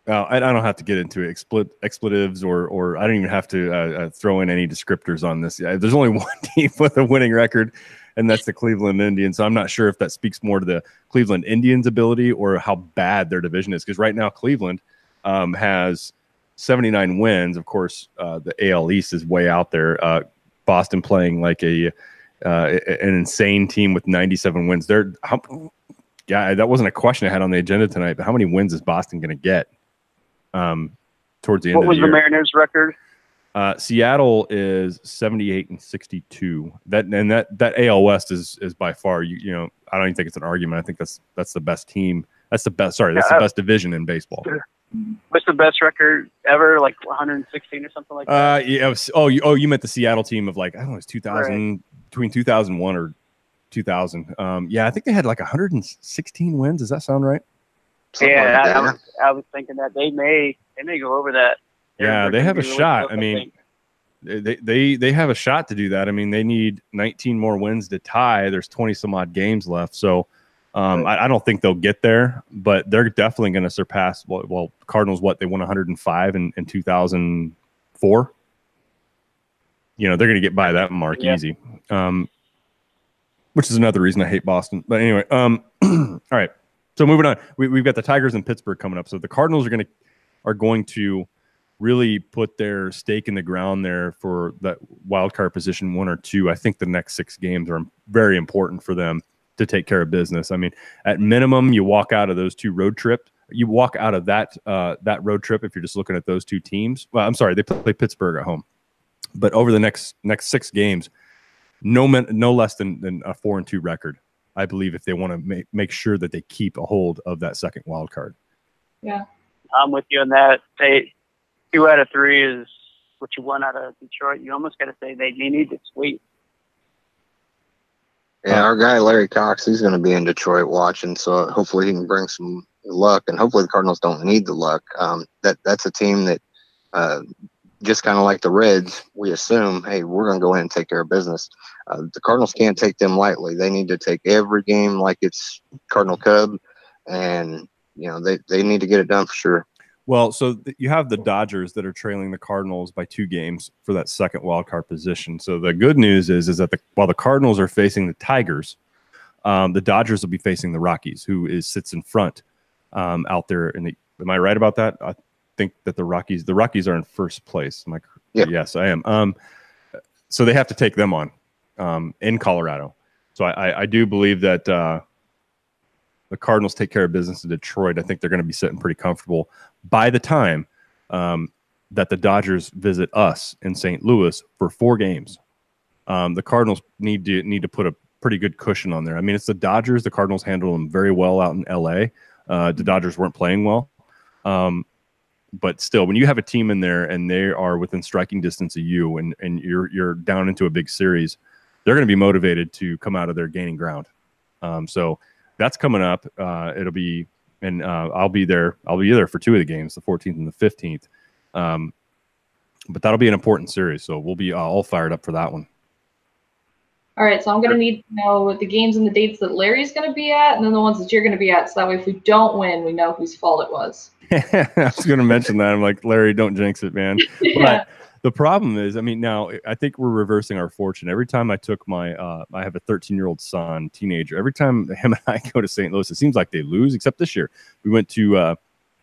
I don't have to get into expletives or I don't even have to throw in any descriptors on this. There's only one team with a winning record, and that's the Cleveland Indians. So I'm not sure if that speaks more to the Cleveland Indians' ability or how bad their division is. Because right now Cleveland has 79 wins. Of course, the AL East is way out there. Boston playing like an insane team with 97 wins. That wasn't a question I had on the agenda tonight, but how many wins is Boston going to get towards the end of the year? What was the Mariners' record? Seattle is 78-62. That AL West is by far, you know, I don't even think it's an argument. I think that's the best team. That's the best division in baseball. What's the best record ever? Like 116 or something like that? Yeah. You meant the Seattle team of like, I don't know, it was 2000, right, between 2001 or 2000. Yeah, I think they had like 116 wins. Does that sound right? Yeah, I was thinking that they may go over that. They have a shot. I mean, they have a shot to do that. I mean, they need 19 more wins to tie. There's 20 some odd games left. So I don't think they'll get there, but they're definitely going to surpass. Well, Cardinals, they won 105 in 2004. You know, they're going to get by that mark easy. Which is another reason I hate Boston. But anyway, all right. So moving on, we've got the Tigers in Pittsburgh coming up. So the Cardinals are going to really put their stake in the ground there for that wild card position 1 or 2. I think the next 6 games are very important for them to take care of business. I mean, at minimum, you walk out of those 2 road trips. You walk out of that road trip if you're just looking at those 2 teams. Well, I'm sorry, they play Pittsburgh at home, but over the next 6 games, no less than a 4-2 record, I believe, if they want to make sure that they keep a hold of that second wild card. Yeah, I'm with you on that. 2 out of 3 is what you want out of Detroit. You almost got to say they need to sweep. Yeah, our guy Larry Cox, he's going to be in Detroit watching, so hopefully he can bring some luck, and hopefully the Cardinals don't need the luck. That's a team that just kind of like the Reds, we assume, hey, we're going to go in and take care of business. The Cardinals can't take them lightly. They need to take every game like it's Cardinal Cub, and you know they need to get it done for sure. Well, so you have the Dodgers that are trailing the Cardinals by 2 games for that second wild card position. So the good news is that while the Cardinals are facing the Tigers, the Dodgers will be facing the Rockies, who sits in front out there. Am I right about that? I think that the Rockies are in first place. Yeah. Yes, I am. So they have to take them on in Colorado. So I do believe that the Cardinals take care of business in Detroit. I think they're going to be sitting pretty comfortable by the time that the Dodgers visit us in St. Louis for 4 games. The Cardinals need to put a pretty good cushion on there. I mean, it's the Dodgers. The Cardinals handled them very well out in L.A. The Dodgers weren't playing well. But still, when you have a team in there and they are within striking distance of you and you're down into a big series, they're going to be motivated to come out of there gaining ground. So that's coming up. It'll be, and I'll be there. I'll be there for 2 of the games, the 14th and the 15th. But that'll be an important series. So we'll be all fired up for that one. All right, so I'm going to need to know the games and the dates that Larry's going to be at, and then the ones that you're going to be at, so that way if we don't win, we know whose fault it was. I was going to mention that. I'm like, Larry, don't jinx it, man. Yeah. But the problem is, I mean, now I think we're reversing our fortune. Every time I took my, I have a 13-year-old son, teenager. Every time him and I go to St. Louis, it seems like they lose, except this year. We went to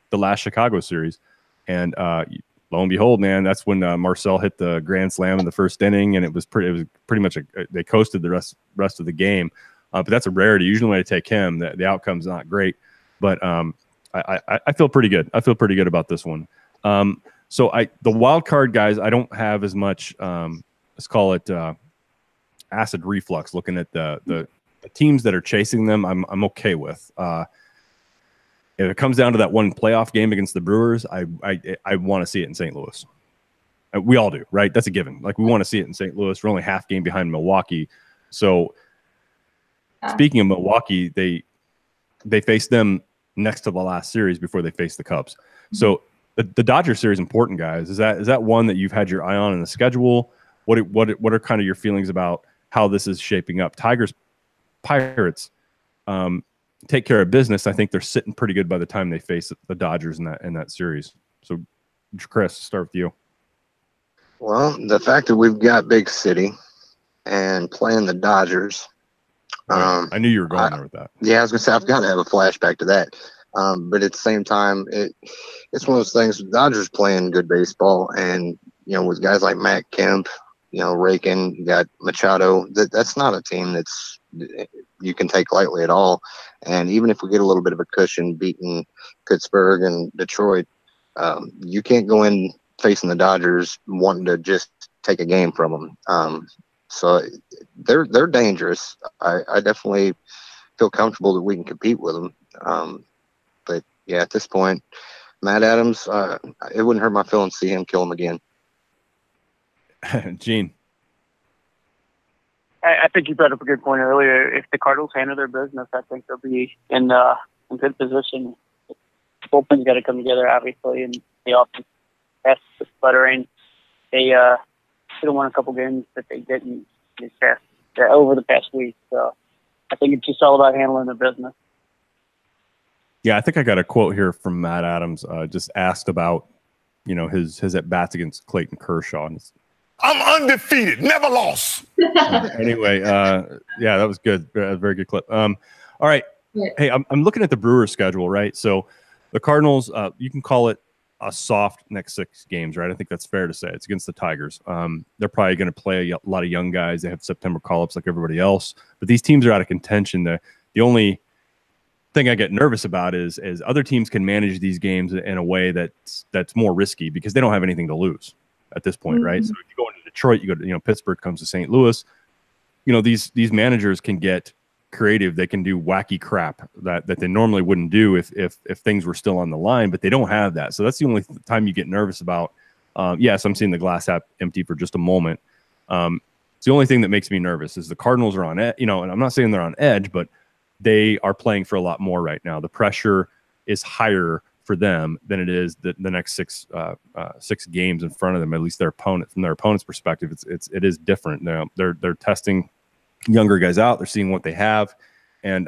the last Chicago series, and lo and behold, man, that's when Marcel hit the grand slam in the first inning, and it was pretty much they coasted the rest of the game. But that's a rarity. Usually when I take him, the outcome's not great. But I feel pretty good. I feel pretty good about this one. So the wild card guys, I don't have as much. Let's call it acid reflux. Looking at the the teams that are chasing them, I'm okay with. If it comes down to that one playoff game against the Brewers, I want to see it in St. Louis. We all do, right? That's a given. Like, we want to see it in St. Louis. We're only half game behind Milwaukee. So speaking of Milwaukee, they faced them next to the last series before they faced the Cubs. So the Dodger series important, guys. Is that one that you've had your eye on in the schedule? What are kind of your feelings about how this is shaping up? Tigers, Pirates, take care of business. I think they're sitting pretty good by the time they face the Dodgers in that series. So, Chris, start with you. Well, the fact that we've got Big City and playing the Dodgers. Right. I knew you were going there with that. Yeah, I was going to say, I've got to have a flashback to that. But at the same time, it's one of those things. Dodgers playing good baseball, and with guys like Matt Kemp, raking, you got Machado. That's not a team that's you can take lightly at all. And even if we get a little bit of a cushion beating Pittsburgh and Detroit, you can't go in facing the Dodgers wanting to just take a game from them. So they're dangerous. I definitely feel comfortable that we can compete with them. But yeah, at this point, Matt Adams, it wouldn't hurt my feelings to see him kill him again. Gene. I think you brought up a good point earlier. If the Cardinals handle their business, I think they'll be in good position. The bullpen's got to come together, obviously, and the offense has to sputtering. They should have won a couple games that they didn't over the past week. So I think it's just all about handling their business. Yeah, I think I got a quote here from Matt Adams. Just asked about, his at bats against Clayton Kershaw. And I'm undefeated, never lost. Anyway, yeah, that was good. Very good clip. All right. Hey, I'm looking at the Brewers schedule, right? So the Cardinals, you can call it a soft next 6 games, right? I think that's fair to say. It's against the Tigers. They're probably going to play a lot of young guys. They have September call-ups like everybody else. But these teams are out of contention. The only thing I get nervous about is other teams can manage these games in a way that's more risky because they don't have anything to lose at this point, right? So if you go into Detroit, you go to Pittsburgh comes to St. Louis. These managers can get creative. They can do wacky crap that they normally wouldn't do if things were still on the line, but they don't have that. So that's the only time you get nervous about. Yes, I'm seeing the glass half empty for just a moment. It's the only thing that makes me nervous is the Cardinals are on edge, and I'm not saying they're on edge, but they are playing for a lot more right now. The pressure is higher for them than it is the next 6 games in front of them. At least from their opponent's perspective, it is different. They're testing younger guys out. They're seeing what they have, and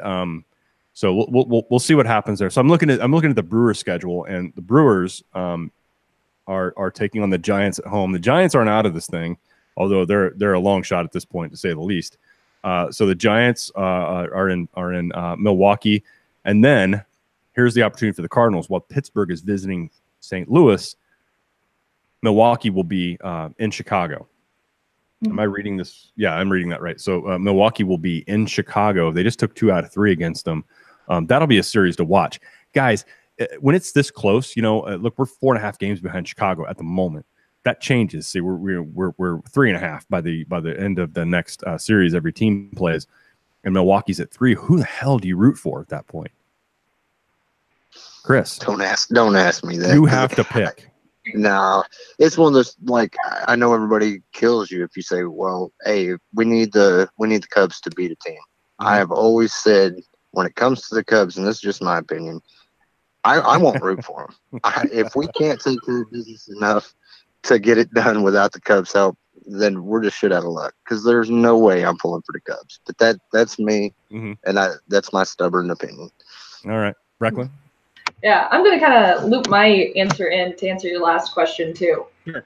so we'll see what happens there. So I'm looking at the Brewers schedule, and the Brewers are taking on the Giants at home. The Giants aren't out of this thing, although they're a long shot at this point, to say the least. So the Giants are in Milwaukee, and then here's the opportunity for the Cardinals. While Pittsburgh is visiting St. Louis, Milwaukee will be in Chicago. Am I reading this? Yeah, I'm reading that right. So Milwaukee will be in Chicago. They just took 2 out of 3 against them. That'll be a series to watch, guys. When it's this close, look, we're 4.5 games behind Chicago at the moment. That changes. See, we're 3.5 by the end of the next series. Every team plays, and Milwaukee's at 3. Who the hell do you root for at that point, Chris? Don't ask me that. You have to pick. No, it's one of those, like, I know everybody kills you if you say, well, hey, we need the Cubs to beat a team. I have always said, when it comes to the Cubs, and this is just my opinion, I won't root for them. If we can't take care of business enough to get it done without the Cubs' help, then we're just shit out of luck, because there's no way I'm pulling for the Cubs. But that's me, and that's my stubborn opinion. All right, Brecklyn? Yeah, I'm going to kind of loop my answer in to answer your last question, too. Sure.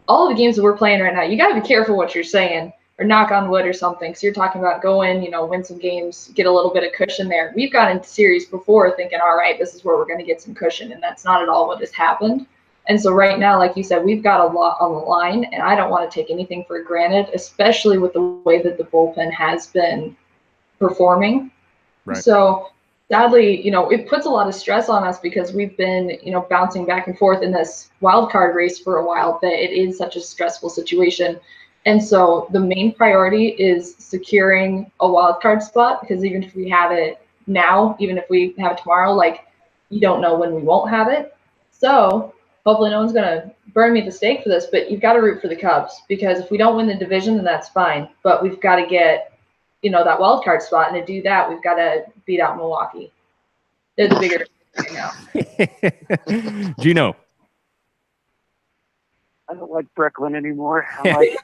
All of the games that we're playing right now, you got to be careful what you're saying, or knock on wood or something. So you're talking about go in, win some games, get a little bit of cushion there. We've gotten into series before thinking, all right, this is where we're going to get some cushion, and that's not at all what has happened. And so right now, like you said, we've got a lot on the line, and I don't want to take anything for granted, especially with the way that the bullpen has been performing. Right. So sadly, it puts a lot of stress on us because we've been, bouncing back and forth in this wild card race for a while, that it is such a stressful situation. And so the main priority is securing a wild card spot, because even if we have it now, even if we have it tomorrow, like, you don't know when we won't have it. So hopefully no one's going to burn me at the stake for this, but you've got to root for the Cubs, because if we don't win the division, then that's fine. But we've got to get, that wild card spot. And to do that, we've got to beat out Milwaukee. They're the bigger right now. Gino. I don't like Brecklyn anymore. I'm like,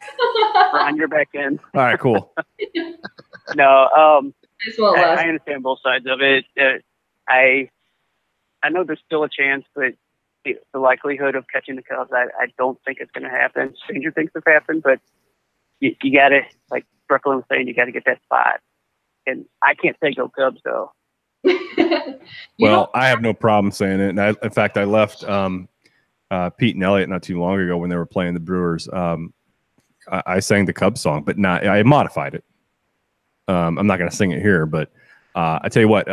Ron, you're back in. All right, cool. No, well I understand both sides of it. I know there's still a chance, but the likelihood of catching the Cubs, I don't think it's going to happen. Stranger things have happened, but you got to, like Brecklyn was saying, you got to get that spot. And I can't say go Cubs, though. Well, I have no problem saying it. And in fact, I left Pete and Elliott not too long ago when they were playing the Brewers. I sang the Cubs song, but I modified it. I'm not going to sing it here, but I tell you what,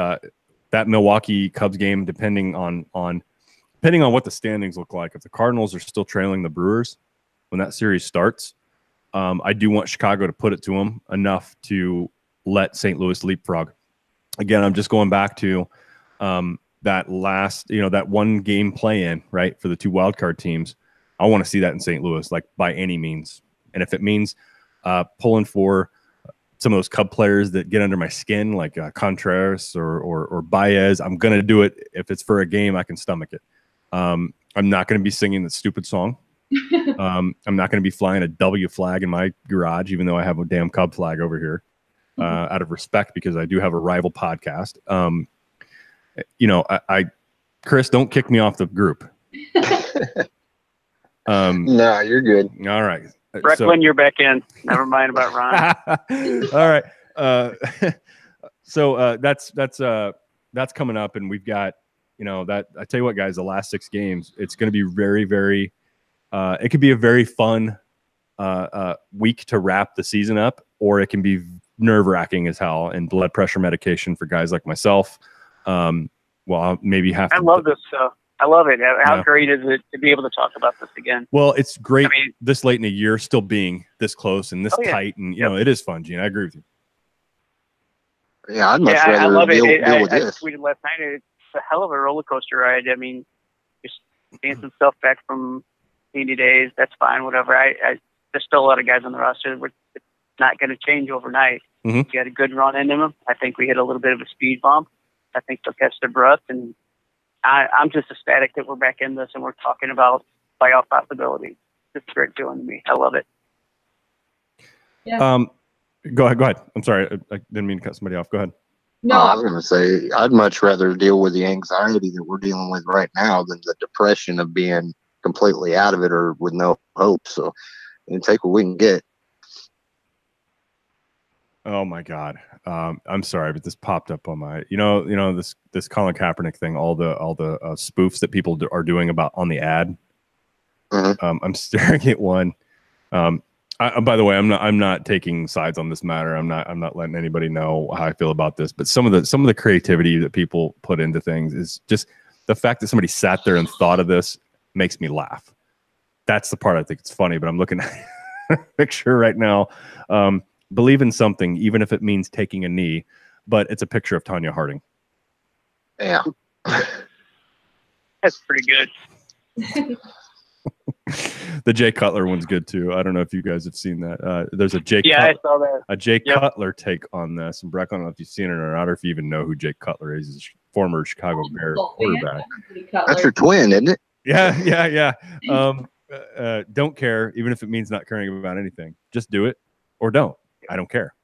that Milwaukee Cubs game, depending on what the standings look like, if the Cardinals are still trailing the Brewers when that series starts, I do want Chicago to put it to them enough to let St. Louis leapfrog. Again, I'm just going back to that last, that one game play-in, right, for the two wildcard teams. I want to see that in St. Louis, like, by any means. And if it means pulling for some of those Cub players that get under my skin, like Contreras or Baez, I'm going to do it. If it's for a game, I can stomach it. I'm not going to be singing the stupid song. I'm not going to be flying a W flag in my garage, even though I have a damn Cub flag over here, out of respect, because I do have a rival podcast. Chris, don't kick me off the group. No, you're good. All right. Brecklyn, you're back in. Never mind about Ron. All right. So that's coming up, and we've got, that, I tell you what, guys, the last 6 games, it's going to be very, very, it could be a very fun week to wrap the season up, or it can be nerve-wracking as hell and blood pressure medication for guys like myself. Well, I'll maybe have to. I love this stuff. I love it. How great is it to be able to talk about this again? Well, it's great this late in the year, still being this close and this tight, and it is fun, Gene. I agree with you. Yeah, I'd much rather I love deal it. with I this. tweeted last night. It's a hell of a roller coaster ride. I mean, just seeing some stuff back from 80 days. That's fine. Whatever. There's still a lot of guys on the roster. It's not going to change overnight. Mm-hmm. We had a good run into them. I think we hit a little bit of a speed bump. I think they'll catch their breath, and I'm just ecstatic that we're back in this and we're talking about playoff possibilities. It's a great feeling to me. I love it. Yeah. Go ahead. I'm sorry. I didn't mean to cut somebody off. Go ahead. No, I was going to say, I'd much rather deal with the anxiety that we're dealing with right now than the depression of being completely out of it or with no hope. So, take what we can get. Oh my God. I'm sorry, but this popped up on my, this Colin Kaepernick thing, all the spoofs that people are doing about on the ad. Mm-hmm. I'm staring at one. By the way, I'm not taking sides on this matter. I'm not letting anybody know how I feel about this, but some of the creativity that people put into things is just the fact that somebody sat there and thought of this makes me laugh. That's the part I think it's funny, but I'm looking at a picture right now. Believe in something, even if it means taking a knee, but it's a picture of Tanya Harding. Yeah. That's pretty good. The Jay Cutler one's good too. I don't know if you guys have seen that. There's a Jay I saw that. A Jay Cutler take on this. And Breck, I don't know if you've seen it or not, or if you even know who Jay Cutler is. He's a former Chicago Bear quarterback. That's your twin, isn't it? Yeah. Don't care, even if it means not caring about anything. Just do it or don't. I don't care.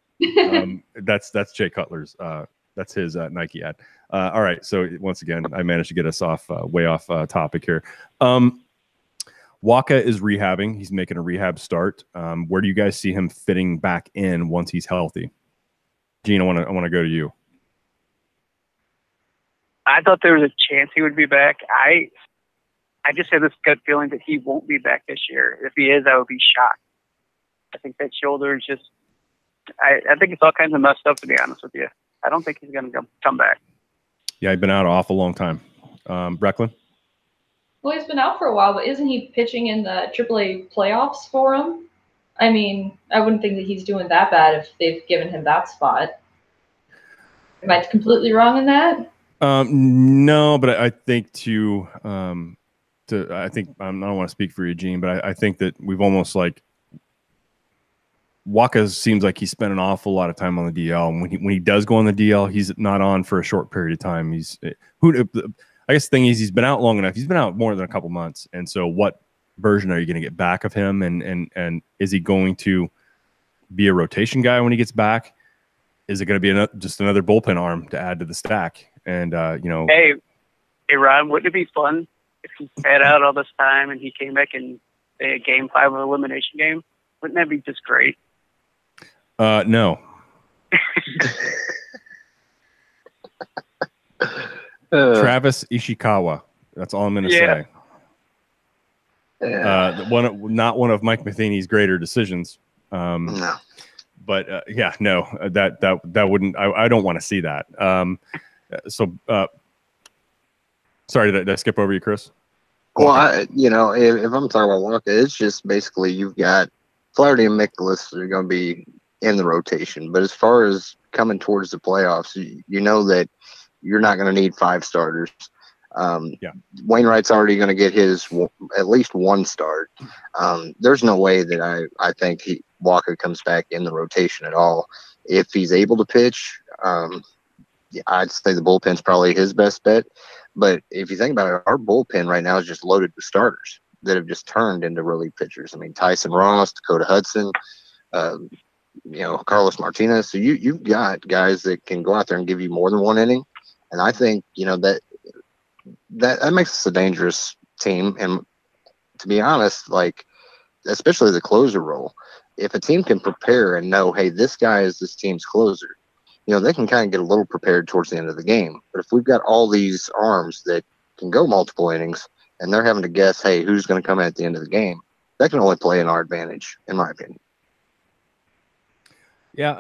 That's Jay Cutler's. That's his Nike ad. All right. So once again, I managed to get us off way off topic here. Waka is rehabbing. He's making a rehab start. Where do you guys see him fitting back in once he's healthy? Gene, I want to go to you. I thought there was a chance he would be back. I just have this gut feeling that he won't be back this year. If he is, I would be shocked. I think that shoulder is just. I think it's all kinds of messed up, to be honest with you. I don't think he's going to come back. Yeah, he's been out an awful long time. Brecklyn? Well, he's been out for a while, but isn't he pitching in the AAA playoffs for him? I mean, I wouldn't think that he's doing that bad if they've given him that spot. Am I completely wrong in that? No, but I think I think I don't want to speak for Eugene, but I think that we've almost like Waka seems like he spent an awful lot of time on the DL, and when he does go on the DL, he's not on for a short period of time. I guess the thing is he's been out long enough. He's been out more than a couple months, and so what version are you going to get back of him, and is he going to be a rotation guy when he gets back? Is it going to be just another bullpen arm to add to the stack? And hey Ron, wouldn't it be fun if he sat out all this time and he came back in a Game 5 of elimination game? Wouldn't that be just great? No. Travis Ishikawa. That's all I'm going to say. Not one of Mike Matheny's greater decisions. No. But that wouldn't. I don't want to see that. Sorry, did I skip over you, Chris? Well, if I'm talking about Waka, it's just basically you've got Flaherty and Mikolas are going to be in the rotation. But as far as coming towards the playoffs, you know that you're not going to need 5 starters. Wainwright's already going to get his at least 1 start. There's no way that I think Waka comes back in the rotation at all. If he's able to pitch, I'd say the bullpen's probably his best bet. But if you think about it, our bullpen right now is just loaded with starters that have just turned into relief pitchers. I mean, Tyson Ross, Dakota Hudson, Carlos Martinez. So you've got guys that can go out there and give you more than 1 inning. And I think, that makes us a dangerous team. And to be honest, like, especially the closer role, if a team can prepare and know, hey, this guy is this team's closer, they can kind of get a little prepared towards the end of the game. But if we've got all these arms that can go multiple innings and they're having to guess, hey, who's going to come in at the end of the game, that can only play in our advantage, in my opinion. Yeah,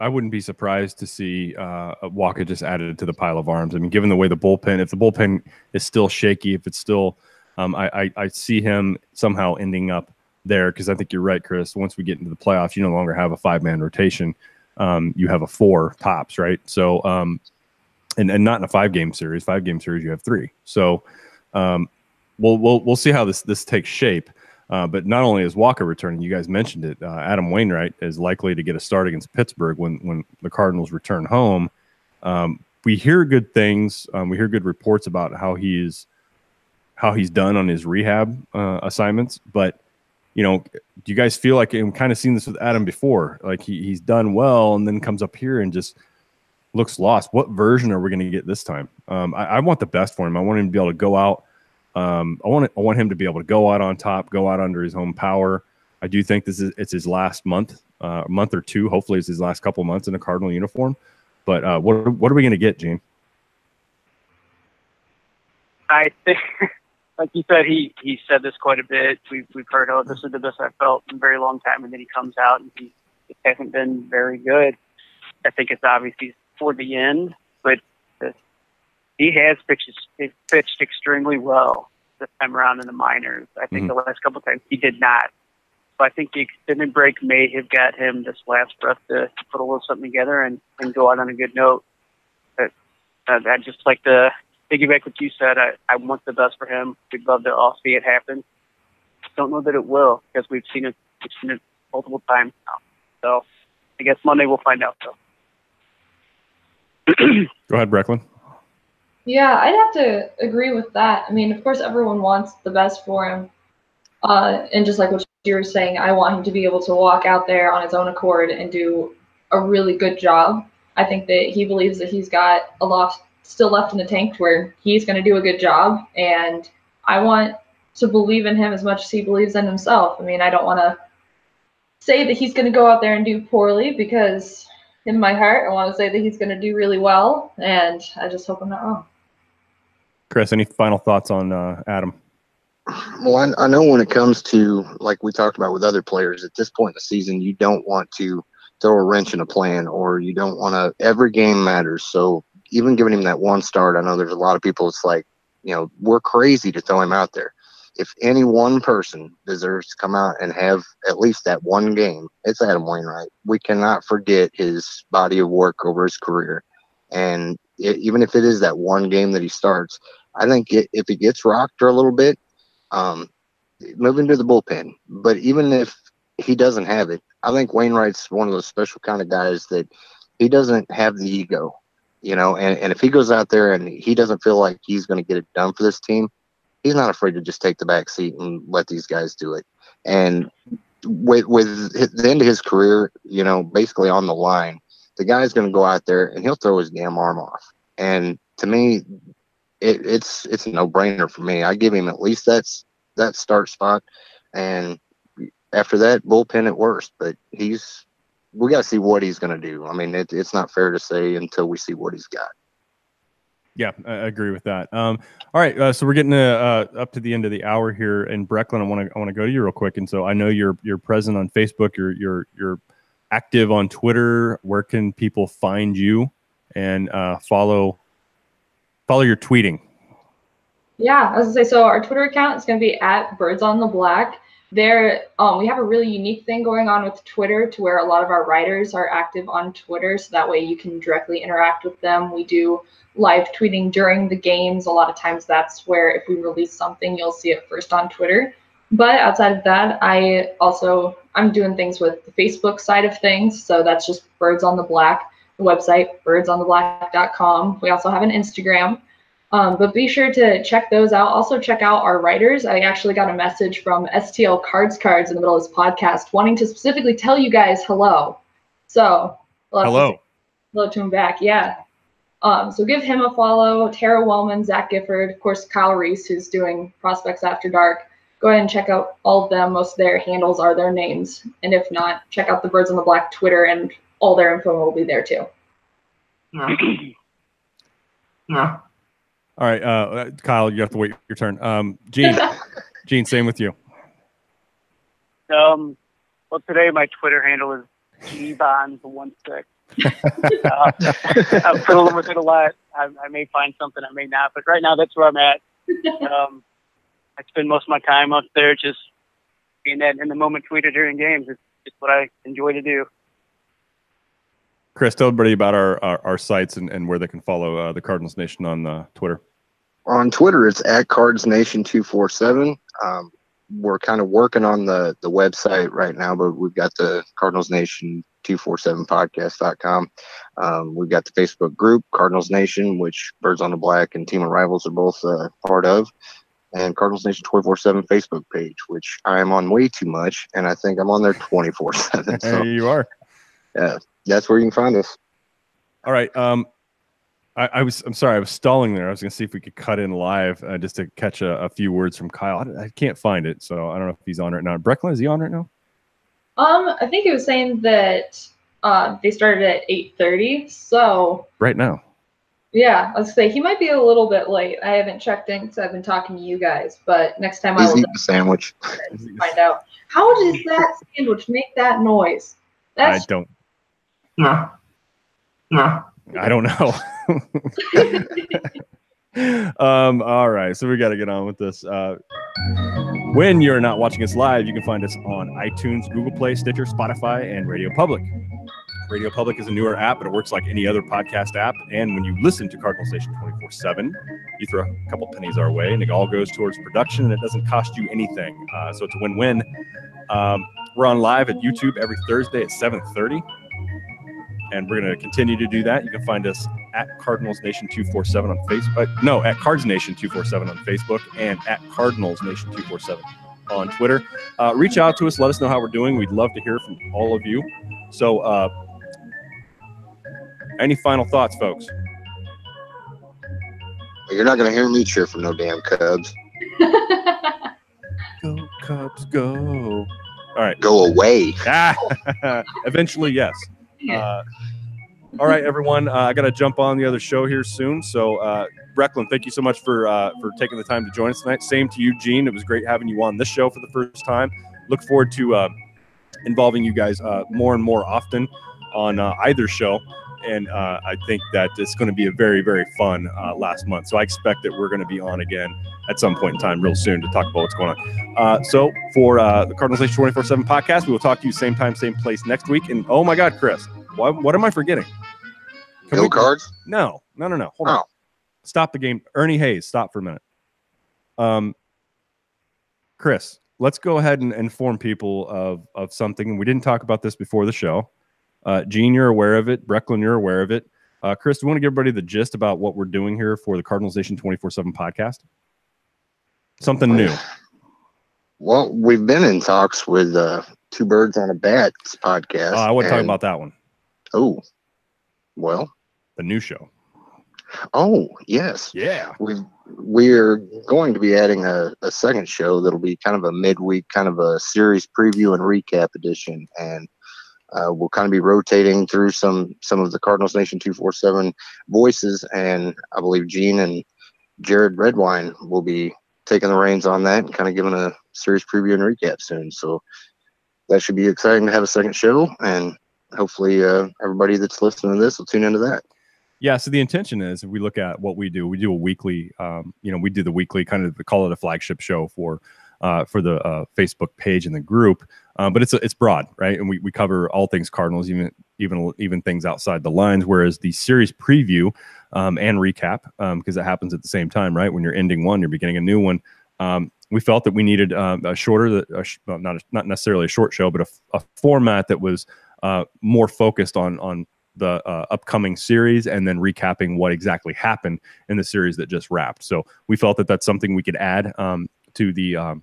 I wouldn't be surprised to see Waka just added to the pile of arms. I mean, given the way if the bullpen is still shaky, if it's still, I see him somehow ending up there, because I think you're right, Chris. Once we get into the playoffs, you no longer have a 5-man rotation. You have a 4 tops, right? So, and not in a 5-game series. 5-game series, you have 3. So, we'll see how this takes shape. But not only is Waka returning, you guys mentioned it. Adam Wainwright is likely to get a start against Pittsburgh when the Cardinals return home. We hear good things. We hear good reports about how he's done on his rehab assignments. But do you guys feel like, I'm kind of seen this with Adam before, like he's done well and then comes up here and just looks lost? What version are we going to get this time? I want the best for him. I want him to be able to go out. I want him to be able to go out on top, go out under his home power. I do think it's his last month or 2. Hopefully it's his last couple months in a Cardinal uniform. But what are we going to get, Gene? I think, like you said, he said this quite a bit. We've heard, this is the best I've felt in a very long time, and then he comes out and he hasn't been very good. I think it's obviously for the end, but he has pitched extremely well this time around in the minors. I think the last couple of times he did not. So I think the extended break may have got him this last breath to put a little something together and go out on a good note. But I'd just like to piggyback what you said. I want the best for him. We'd love to all see it happen. Don't know that it will, because we've seen it multiple times now. So I guess Monday we'll find out, though. Go ahead, Brecklyn. Yeah, I'd have to agree with that. I mean, of course, everyone wants the best for him. And just like what you were saying, I want him to be able to walk out there on his own accord and do a really good job. I think that he believes that he's got a lot still left in the tank where he's going to do a good job. And I want to believe in him as much as he believes in himself. I mean, I don't want to say that he's going to go out there and do poorly, because in my heart, I want to say that he's going to do really well. And I just hope I'm not wrong. Chris, any final thoughts on Adam? Well, I know when it comes to, like we talked about with other players, at this point in the season, you don't want to throw a wrench in a plan, or you don't want to – every game matters. So even giving him that 1 start, I know there's a lot of people, it's like, we're crazy to throw him out there. if any one person deserves to come out and have at least that one game, it's Adam Wainwright. We cannot forget his body of work over his career. And even if it is that one game that he starts, I think if he gets rocked for a little bit, move into the bullpen. But even if he doesn't have it, I think Wainwright's one of those special kind of guys that he doesn't have the ego, and if he goes out there and he doesn't feel like he's going to get it done for this team, he's not afraid to just take the back seat and let these guys do it. And with the end of his career, basically on the line, the guy's going to go out there and he'll throw his damn arm off. And to me, it's a no-brainer for me. I give him at least that start spot, and after that, bullpen at worst. But we got to see what he's going to do. I mean, it's not fair to say until we see what he's got. Yeah, I agree with that. All right, so we're getting up to the end of the hour here in Brecklyn. I want to go to you real quick, and so I know you're present on Facebook. You're active on Twitter. Where can people find you and follow your tweeting? Yeah, I was gonna say, so our Twitter account is gonna be @BirdsOnTheBlack. There, we have a really unique thing going on with Twitter, to where a lot of our writers are active on Twitter, so that way you can directly interact with them. We do live tweeting during the games. A lot of times that's where, if we release something, you'll see it first on Twitter. But outside of that, I'm doing things with the Facebook side of things, so that's just Birds on the Black. The website, birdsontheblack.com. We also have an Instagram. But be sure to check those out. Also check out our writers. I actually got a message from STL Cards in the middle of this podcast wanting to specifically tell you guys hello. So hello to him back. Yeah. So give him a follow. Tara Wellman, Zach Gifford, of course, Kyle Reese, who's doing Prospects After Dark. Go ahead and check out all of them. Most of their handles are their names. And if not, check out the Birds on the Black Twitter, and all their info will be there too. Yeah. All right, Kyle, you have to wait your turn. Gene, same with you. Well, today my Twitter handle is gbonds16. I'm fiddling with it a lot. I may find something, I may not, but right now that's where I'm at. I spend most of my time up there just being that in the moment tweeter during games. It's just what I enjoy to do. Chris, tell everybody about our sites and where they can follow the Cardinals Nation on Twitter. On Twitter, it's @CardsNation247. We're kind of working on the website right now, but we've got the Cardinals Nation 247podcast.com. We've got the Facebook group, Cardinals Nation, which Birds on the Black and Team of Rivals are both part of, and Cardinals Nation 24/7 Facebook page, which I am on way too much, and I think I'm on there 24/7. So you are. Yeah, that's where you can find us. All right. I'm sorry, I was stalling there. I was going to see if we could cut in live just to catch a few words from Kyle. I can't find it, so I don't know if he's on right now. Brecklyn, is he on right now? I think he was saying that they started at 8:30. So right now. Yeah, I was say he might be a little bit late. I haven't checked in because I've been talking to you guys. But next time I will eat the sandwich. Find out. How does that sandwich make that noise? I don't. No. I don't know. All right, so we got to get on with this. When you're not watching us live, you can find us on iTunes, Google Play, Stitcher, Spotify, and Radio Public. Radio Public is a newer app, but it works like any other podcast app. And when you listen to Cardinals Nation 24/7, you throw a couple pennies our way, and it all goes towards production, and it doesn't cost you anything. So it's a win-win. We're on live at YouTube every Thursday at 7:30. And we're going to continue to do that. You can find us at Cardinals Nation 247 on Facebook. No, at Cards Nation 247 on Facebook, and at Cardinals Nation 247 on Twitter. Reach out to us. Let us know how we're doing. We'd love to hear from all of you. So any final thoughts, folks? You're not going to hear me cheer for no damn Cubs. Go, Cubs, go. All right. Go away. Eventually, yes. All right, everyone. I got to jump on the other show here soon. So, Brecklyn, thank you so much for taking the time to join us tonight. Same to you, Gene. It was great having you on this show for the first time. Look forward to involving you guys more and more often on either show. and I think that it's going to be a very, very fun last month. So I expect that we're going to be on again at some point in time real soon to talk about what's going on. So for the Cardinals Nation 24/7 podcast, we will talk to you same time, same place next week. And oh my God, Chris, what am I forgetting? Cards? No. Hold on. Stop the game. Ernie Hayes, stop for a minute. Chris, let's go ahead and inform people of something. We didn't talk about this before the show. Gene, you're aware of it. Brecklyn, you're aware of it. Chris, do you want to give everybody the gist about what we're doing here for the Cardinals Nation 24/7 podcast? Something new. Well, we've been in talks with Two Birds on a Bat's podcast. I wasn't talking about that one. Oh, well. The new show. Oh, yes. Yeah. We're going to be adding a second show that'll be kind of a midweek, kind of a series preview and recap edition. And we'll kind of be rotating through some of the Cardinals Nation 24/7 voices. And I believe Gene and Jared Redwine will be taking the reins on that and kind of giving a series preview and recap soon. So that should be exciting to have a second show. And hopefully everybody that's listening to this will tune into that. Yeah, so the intention is, if we look at what we do a weekly, we do the weekly kind of call it a flagship show for the Facebook page and the group, but it's broad, right? And we cover all things Cardinals, even things outside the lines. Whereas the series preview and recap, because it happens at the same time, right? When you're ending one, you're beginning a new one. We felt that we needed a shorter, not necessarily a short show, but a format that was more focused on the upcoming series and then recapping what exactly happened in the series that just wrapped. So we felt that that's something we could add to the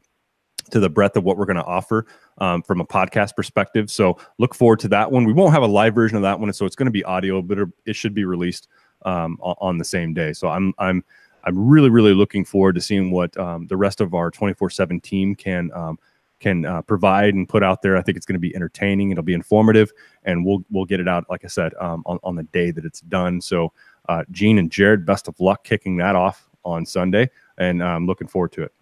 breadth of what we're going to offer from a podcast perspective. So look forward to that one. We won't have a live version of that one, so it's going to be audio, but it should be released on the same day. So I'm really, really looking forward to seeing what the rest of our 24/7 team can provide and put out there. I think it's going to be entertaining. It'll be informative, and we'll get it out, like I said, on the day that it's done. So Gene and Jared, best of luck kicking that off on Sunday, and I'm looking forward to it.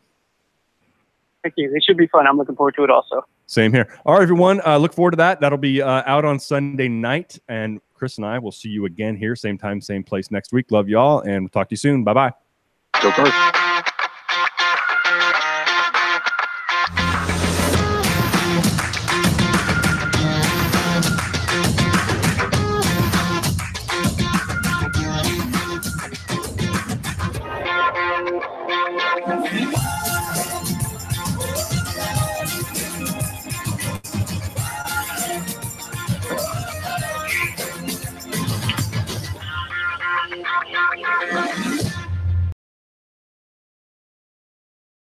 Thank you. It should be fun. I'm looking forward to it also. Same here. All right, everyone. Look forward to that. That'll be out on Sunday night, and Chris and I will see you again here, same time, same place next week. Love y'all, and we'll talk to you soon. Bye-bye. Go Cards.